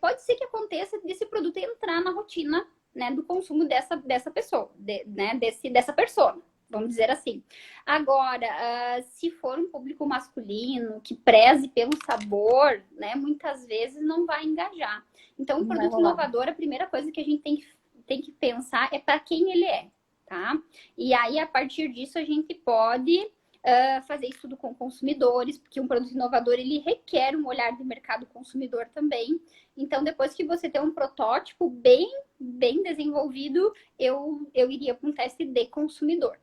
pode ser que aconteça desse produto entrar na rotina, né, do consumo dessa pessoa, né, dessa persona. Vamos dizer assim. Agora, se for um público masculino que preze pelo sabor, né, muitas vezes não vai engajar. Então, o Não vai produto rolar. inovador, a primeira coisa que a gente tem que pensar é para quem ele é, tá? E aí, a partir disso, a gente pode fazer estudo com consumidores, porque um produto inovador, ele requer um olhar de mercado consumidor também. Então, depois que você tem um protótipo bem desenvolvido, eu iria para um teste de consumidor.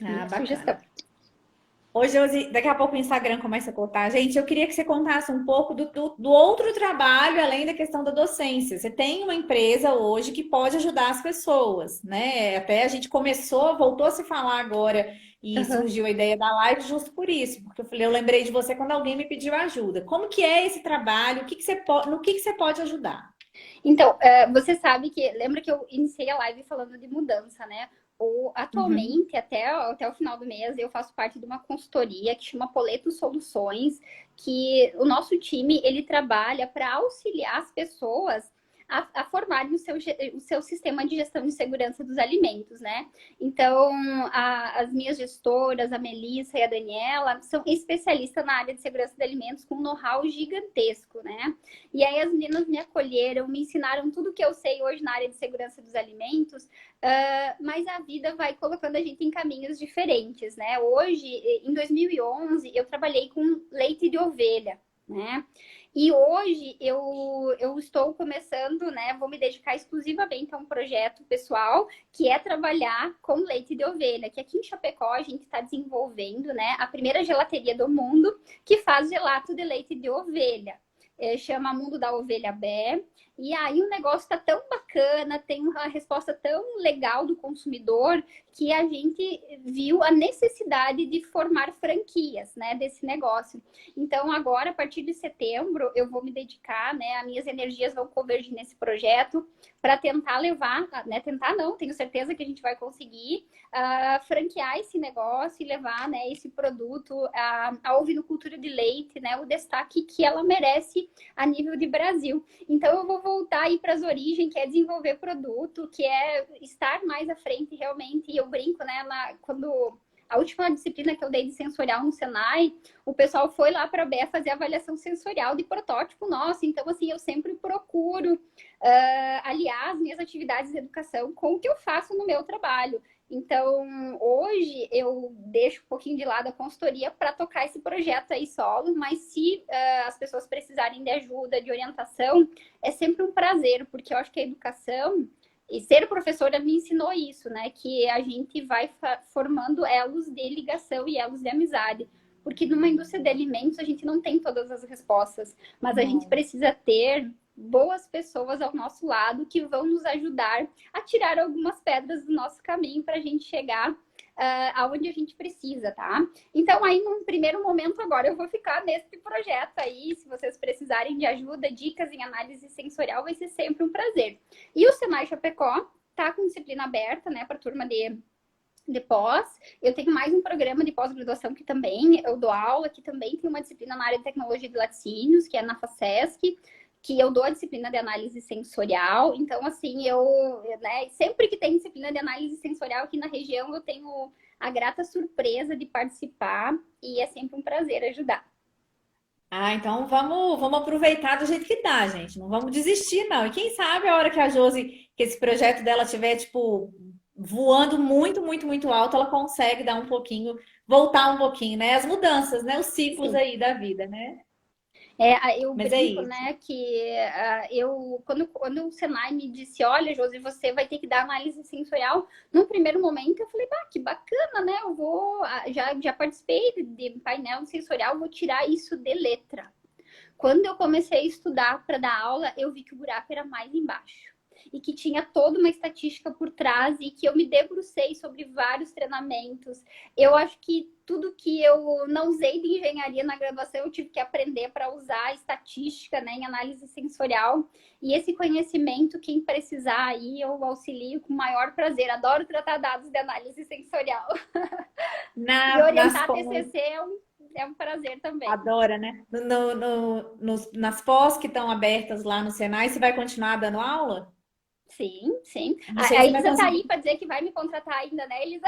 Ah, Sugestão. bacana. Hoje, daqui a pouco o Instagram começa a contar. Gente, eu queria que você contasse um pouco do outro trabalho, além da questão da docência. Você tem uma empresa hoje que pode ajudar as pessoas, né? Até a gente voltou a se falar agora e Uhum. surgiu a ideia da live justo por isso, porque eu lembrei de você quando alguém me pediu ajuda. Como que é esse trabalho? No que você pode ajudar? Então, você sabe que, lembra que eu iniciei a live falando de mudança, né? Uhum. Atualmente, até o final do mês, eu faço parte de uma consultoria que chama Poleto Soluções, que o nosso time, ele trabalha para auxiliar as pessoas a formarem o seu sistema de gestão de segurança dos alimentos, né? Então, as minhas gestoras, a Melissa e a Daniela, são especialistas na área de segurança de alimentos com um know-how gigantesco, né? E aí as meninas me acolheram, me ensinaram tudo que eu sei hoje na área de segurança dos alimentos, mas a vida vai colocando a gente em caminhos diferentes, né? Hoje, em 2011, eu trabalhei com leite de ovelha, né? E hoje eu estou começando, né? Vou me dedicar exclusivamente a um projeto pessoal que é trabalhar com leite de ovelha, que aqui em Chapecó a gente está desenvolvendo, né? A primeira gelateria do mundo que faz gelato de leite de ovelha. Chama Mundo da Ovelha Bé. E aí o negócio está tão bacana, tem uma resposta tão legal do consumidor que a gente viu a necessidade de formar franquias, né, desse negócio. Então agora, a partir de setembro, eu vou me dedicar, né, as minhas energias vão convergir nesse projeto para tentar levar, né, tentar não, tenho certeza que a gente vai conseguir franquear esse negócio e levar, né, esse produto, a ovinocultura de leite, né, o destaque que ela merece a nível de Brasil. Então eu vou voltar aí para as origens, que é desenvolver produto, que é estar mais à frente realmente. E eu brinco, né, quando a última disciplina que eu dei de sensorial no Senai, o pessoal foi lá para a BE fazer avaliação sensorial de protótipo nosso. Então, assim, eu sempre procuro aliar as minhas atividades de educação com o que eu faço no meu trabalho. Então, hoje eu deixo um pouquinho de lado a consultoria para tocar esse projeto aí solo, mas se as pessoas precisarem de ajuda, de orientação, é sempre um prazer, porque eu acho que a educação e ser professora me ensinou isso, né? Que a gente vai formando elos de ligação e elos de amizade. Porque numa indústria de alimentos a gente não tem todas as respostas, mas a gente precisa ter boas pessoas ao nosso lado que vão nos ajudar a tirar algumas pedras do nosso caminho para a gente chegar aonde a gente precisa, tá? Então, aí, num primeiro momento, agora eu vou ficar nesse projeto aí. Se vocês precisarem de ajuda, dicas em análise sensorial, vai ser sempre um prazer. E o Senai Chapecó tá com disciplina aberta, né, para turma de pós. Eu tenho mais um programa de pós-graduação que também eu dou aula, que também tem uma disciplina na área de tecnologia de laticínios, que é na FACESC, que eu dou a disciplina de análise sensorial. Então, assim, né, sempre que tem disciplina de análise sensorial aqui na região, eu tenho a grata surpresa de participar e é sempre um prazer ajudar. Então vamos aproveitar do jeito que dá, gente. Não vamos desistir, não. E quem sabe a hora que a Josi, que esse projeto dela estiver, tipo, voando muito, muito, muito alto, ela consegue dar um pouquinho, voltar um pouquinho, né? As mudanças, né? Os ciclos Sim. aí da vida, né? Eu Mas é brinco, isso. né, que quando o Senai me disse, olha, Josi, você vai ter que dar análise sensorial, no primeiro momento eu falei, que bacana, né, eu vou, já participei de painel sensorial, vou tirar isso de letra. Quando eu comecei a estudar para dar aula, eu vi que o buraco era mais embaixo. E que tinha toda uma estatística por trás e que eu me debrucei sobre vários treinamentos. Eu acho que tudo que eu não usei de engenharia na graduação, eu tive que aprender para usar estatística, né, em análise sensorial. E esse conhecimento, quem precisar aí, eu auxilio com o maior prazer. Adoro tratar dados de análise sensorial. E Nas orientar pós, TCC é um prazer também. adora, né? Nas pós que estão abertas lá no Senai, você vai continuar dando aula? Sim, sim. Não sei A se vai Elisa tá aí conseguir. para dizer que vai me contratar ainda, né, Elisa?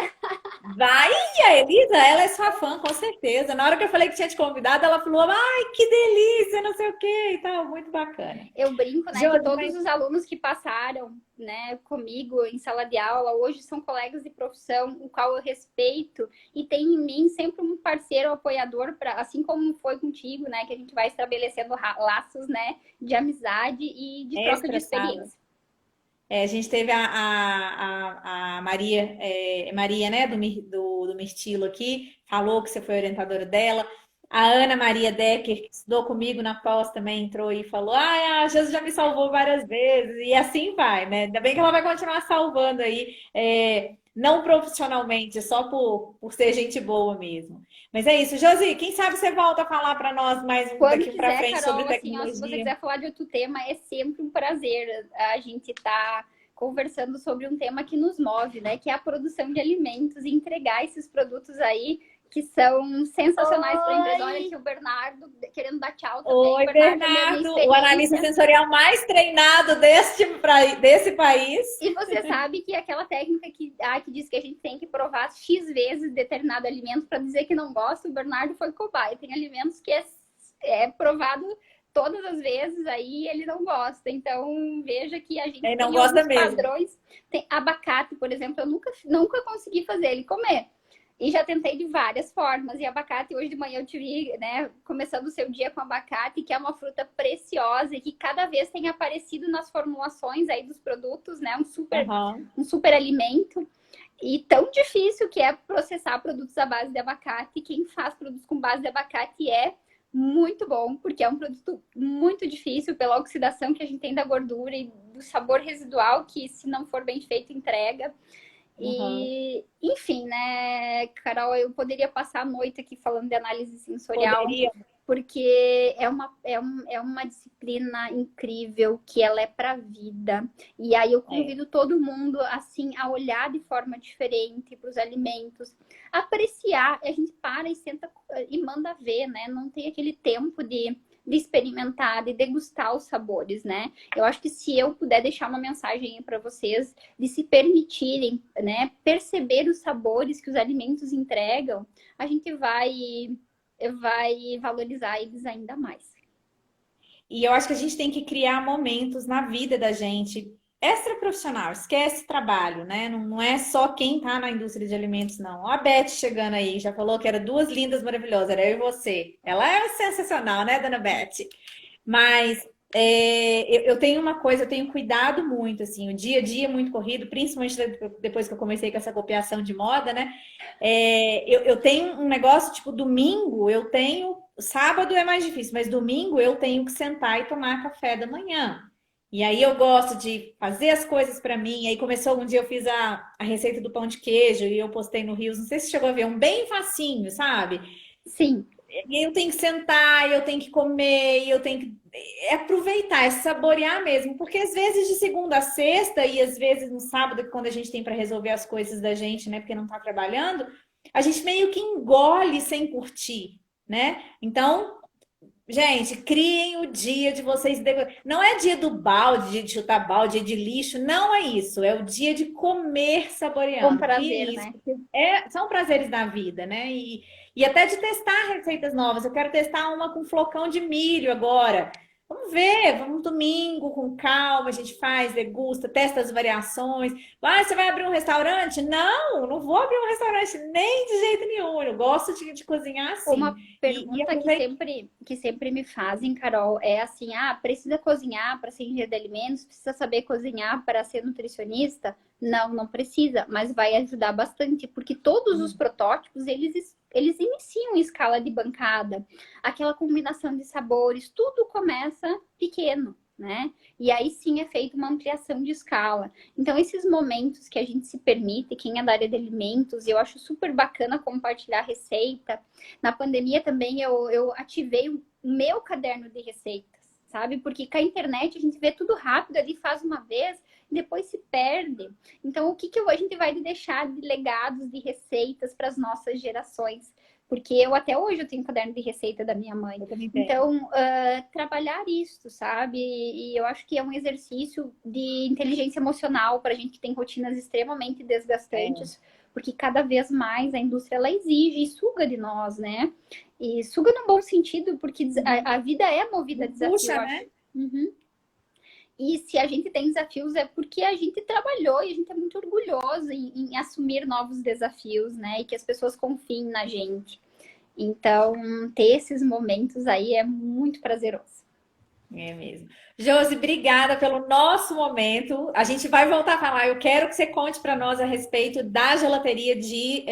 Vai, a Elisa, ela é sua fã, com certeza. Na hora que eu falei que tinha te convidado, ela falou: ai, que delícia, não sei o que e tal, muito bacana. Eu brinco, né, que Josi, todos mas os alunos que passaram, né, comigo em sala de aula, hoje são colegas de profissão, o qual eu respeito, e tem em mim sempre um parceiro apoiador, assim como foi contigo, né, que a gente vai estabelecendo laços, né, de amizade e de troca de extra, sabe? experiência. A gente teve a Maria, Maria, né, do Mirtilo aqui, falou que você foi orientadora dela. A Ana Maria Decker, que estudou comigo na pós, também entrou e falou: a Jesus já me salvou várias vezes, e assim vai, né? Ainda bem que ela vai continuar salvando aí, não profissionalmente, só por ser gente boa mesmo. Mas é isso, Josi, quem sabe você volta a falar para nós mais Quando daqui para quiser, frente sobre Carol, assim, ó, se você tecnologia. quiser falar de outro tema, é sempre um prazer a gente estar conversando sobre um tema que nos move, né? Que é a produção de alimentos e entregar esses produtos aí que são sensacionais para empresa. Olha Oi, aqui o Bernardo querendo dar tchau também. O oi, Bernardo é minha Bernardo, o analista experiência. sensorial mais treinado desse país. E você sabe que aquela técnica que diz que a gente tem que provar X vezes determinado alimento para dizer que não gosta, o Bernardo foi cobaia. Tem alimentos que é provado todas as vezes, aí ele não gosta. Então, veja que a gente Ele não tem gosta alguns mesmo. padrões. Tem abacate, por exemplo, eu nunca consegui fazer ele comer. E já tentei de várias formas. E abacate, hoje de manhã eu tive, né, começando o seu dia com abacate, que é uma fruta preciosa e que cada vez tem aparecido nas formulações aí dos produtos, né? Um super alimento. E tão difícil que é processar produtos à base de abacate. Quem faz produtos com base de abacate é muito bom, porque é um produto muito difícil pela oxidação que a gente tem da gordura e do sabor residual que, se não for bem feito, entrega. E, enfim, né, Carol, eu poderia passar a noite aqui falando de análise sensorial, Poderia. porque é uma disciplina incrível, que ela é para a vida. E aí eu convido todo mundo, assim, a olhar de forma diferente para os alimentos, apreciar. A gente para e senta e manda ver, né? Não tem aquele tempo de experimentar, de degustar os sabores, né? Eu acho que se eu puder deixar uma mensagem para vocês de se permitirem, né, perceber os sabores que os alimentos entregam, a gente vai valorizar eles ainda mais. E eu acho que a gente tem que criar momentos na vida da gente extra profissional, esquece trabalho, né? Não é só quem tá na indústria de alimentos, não. Ó, a Beth chegando aí, já falou que era duas lindas, maravilhosas, era eu e você. Ela é sensacional, né, dona Beth? Mas eu tenho uma coisa, eu tenho cuidado muito, assim, o dia a dia é muito corrido, principalmente depois que eu comecei com essa copiação de moda, né? Eu tenho um negócio, tipo, domingo eu tenho, sábado é mais difícil, mas domingo eu tenho que sentar e tomar café da manhã. E aí eu gosto de fazer as coisas para mim. Aí começou um dia eu fiz a receita do pão de queijo e eu postei no Rios, não sei se você chegou a ver, um bem facinho, sabe? Sim. E eu tenho que sentar, eu tenho que comer, eu tenho que aproveitar, saborear mesmo, porque às vezes de segunda a sexta e às vezes no sábado, quando a gente tem para resolver as coisas da gente, né, porque não tá trabalhando, a gente meio que engole sem curtir, né? Então, gente, criem o dia de vocês. Não é dia do balde, dia de chutar balde, dia de lixo, não é isso. É o dia de comer Com saboreando. prazer, Criem isso. né? São prazeres da vida, né? E até de testar receitas novas. Eu quero testar uma com flocão de milho agora. Vamos ver, vamos domingo com calma, a gente faz, degusta, testa as variações. Ah, você vai abrir um restaurante? Não, não vou abrir um restaurante nem de jeito nenhum. Eu gosto de cozinhar assim. Uma pergunta que sempre me fazem, Carol, é assim: precisa cozinhar para ser engenheiro de alimentos? Precisa saber cozinhar para ser nutricionista? Não, não precisa, mas vai ajudar bastante, porque todos os protótipos, eles iniciam em escala de bancada. Aquela combinação de sabores, tudo começa pequeno, né? E aí sim é feita uma ampliação de escala. Então, esses momentos que a gente se permite, quem é da área de alimentos, eu acho super bacana compartilhar receita. Na pandemia também eu ativei o meu caderno de receitas, sabe? Porque com a internet a gente vê tudo rápido ali, faz uma vez e depois se perde. Então, o que a gente vai deixar de legados, de receitas para as nossas gerações? Porque até hoje eu tenho caderno de receita da minha mãe. Então, trabalhar isso, sabe? E eu acho que é um exercício de inteligência emocional para a gente que tem rotinas extremamente desgastantes, porque cada vez mais a indústria ela exige e suga de nós, né? E suga no bom sentido, porque a vida é movida a desafio. Puxa, né? Uhum. E se a gente tem desafios é porque a gente trabalhou e a gente é muito orgulhoso em assumir novos desafios, né? E que as pessoas confiem na gente. Então, ter esses momentos aí é muito prazeroso. É mesmo. Josi, obrigada pelo nosso momento. A gente vai voltar a falar. Eu quero que você conte para nós a respeito da gelateria de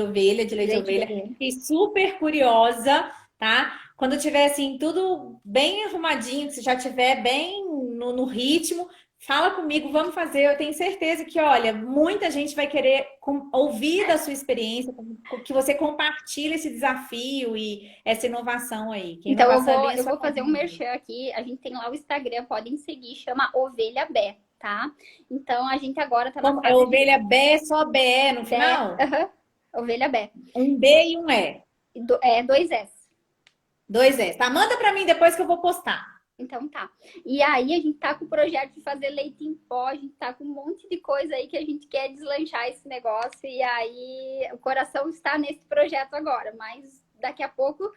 ovelha, de leite de ovelha. Fiquei super curiosa, tá? Quando tiver assim, tudo bem arrumadinho, que você já tiver bem no ritmo, fala comigo, vamos fazer. Eu tenho certeza que, olha, muita gente vai querer ouvir da sua experiência, que você compartilhe esse desafio e essa inovação aí. Quem então, eu vou fazer um merchan aqui. A gente tem lá o Instagram, podem seguir, chama Ovelha Bé, tá? Então, a gente agora tá na fase ovelha Bé, só Bé no final? Ovelha Bé. Um B e um E. É dois S. Dois S. Tá, manda pra mim depois que eu vou postar. Então tá. E aí a gente tá com o projeto de fazer leite em pó, a gente tá com um monte de coisa aí que a gente quer deslanchar esse negócio. E aí o coração está nesse projeto agora, mas daqui a pouco,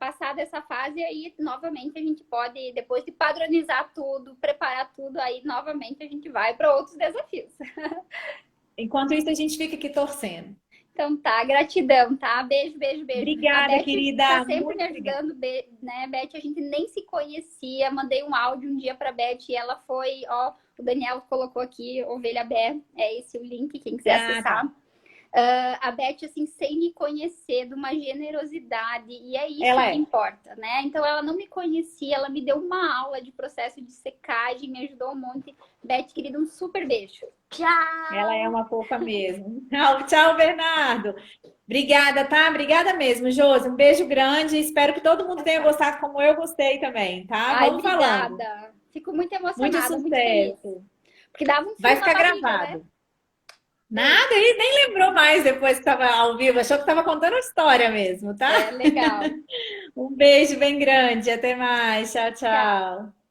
passada essa fase, aí novamente a gente pode, depois de padronizar tudo, preparar tudo, aí novamente a gente vai para outros desafios. Enquanto isso, a gente fica aqui torcendo. Então tá, gratidão, tá? Beijo, beijo, beijo. A Obrigada, Beth querida. tá sempre Muito me obrigada. ajudando, né, Beth? A gente nem se conhecia. Mandei um áudio um dia pra Beth e ela foi, ó, o Daniel colocou aqui, Ovelha Bé, é esse o link, quem quiser acessar. Tá. A Beth, assim, sem me conhecer, de uma generosidade, e é isso Ela que é. importa, né? Então, ela não me conhecia, ela me deu uma aula de processo de secagem, me ajudou um monte. Beth, querida, um super beijo. Tchau! Ela é uma fofa mesmo. Tchau, tchau, Bernardo. Obrigada, tá? Obrigada mesmo, Josi. Um beijo grande. Espero que todo mundo tenha gostado como eu gostei também, tá? Ai, Vamos falando. obrigada. Fico muito Muito emocionada, muito feliz. sucesso. Porque dava um Vai frio na ficar barriga, né? gravado. Nada, ele nem lembrou mais depois que estava ao vivo. Achou que estava contando a história mesmo, tá? É, legal. Um beijo bem grande. Até mais. Tchau, Tchau. tchau.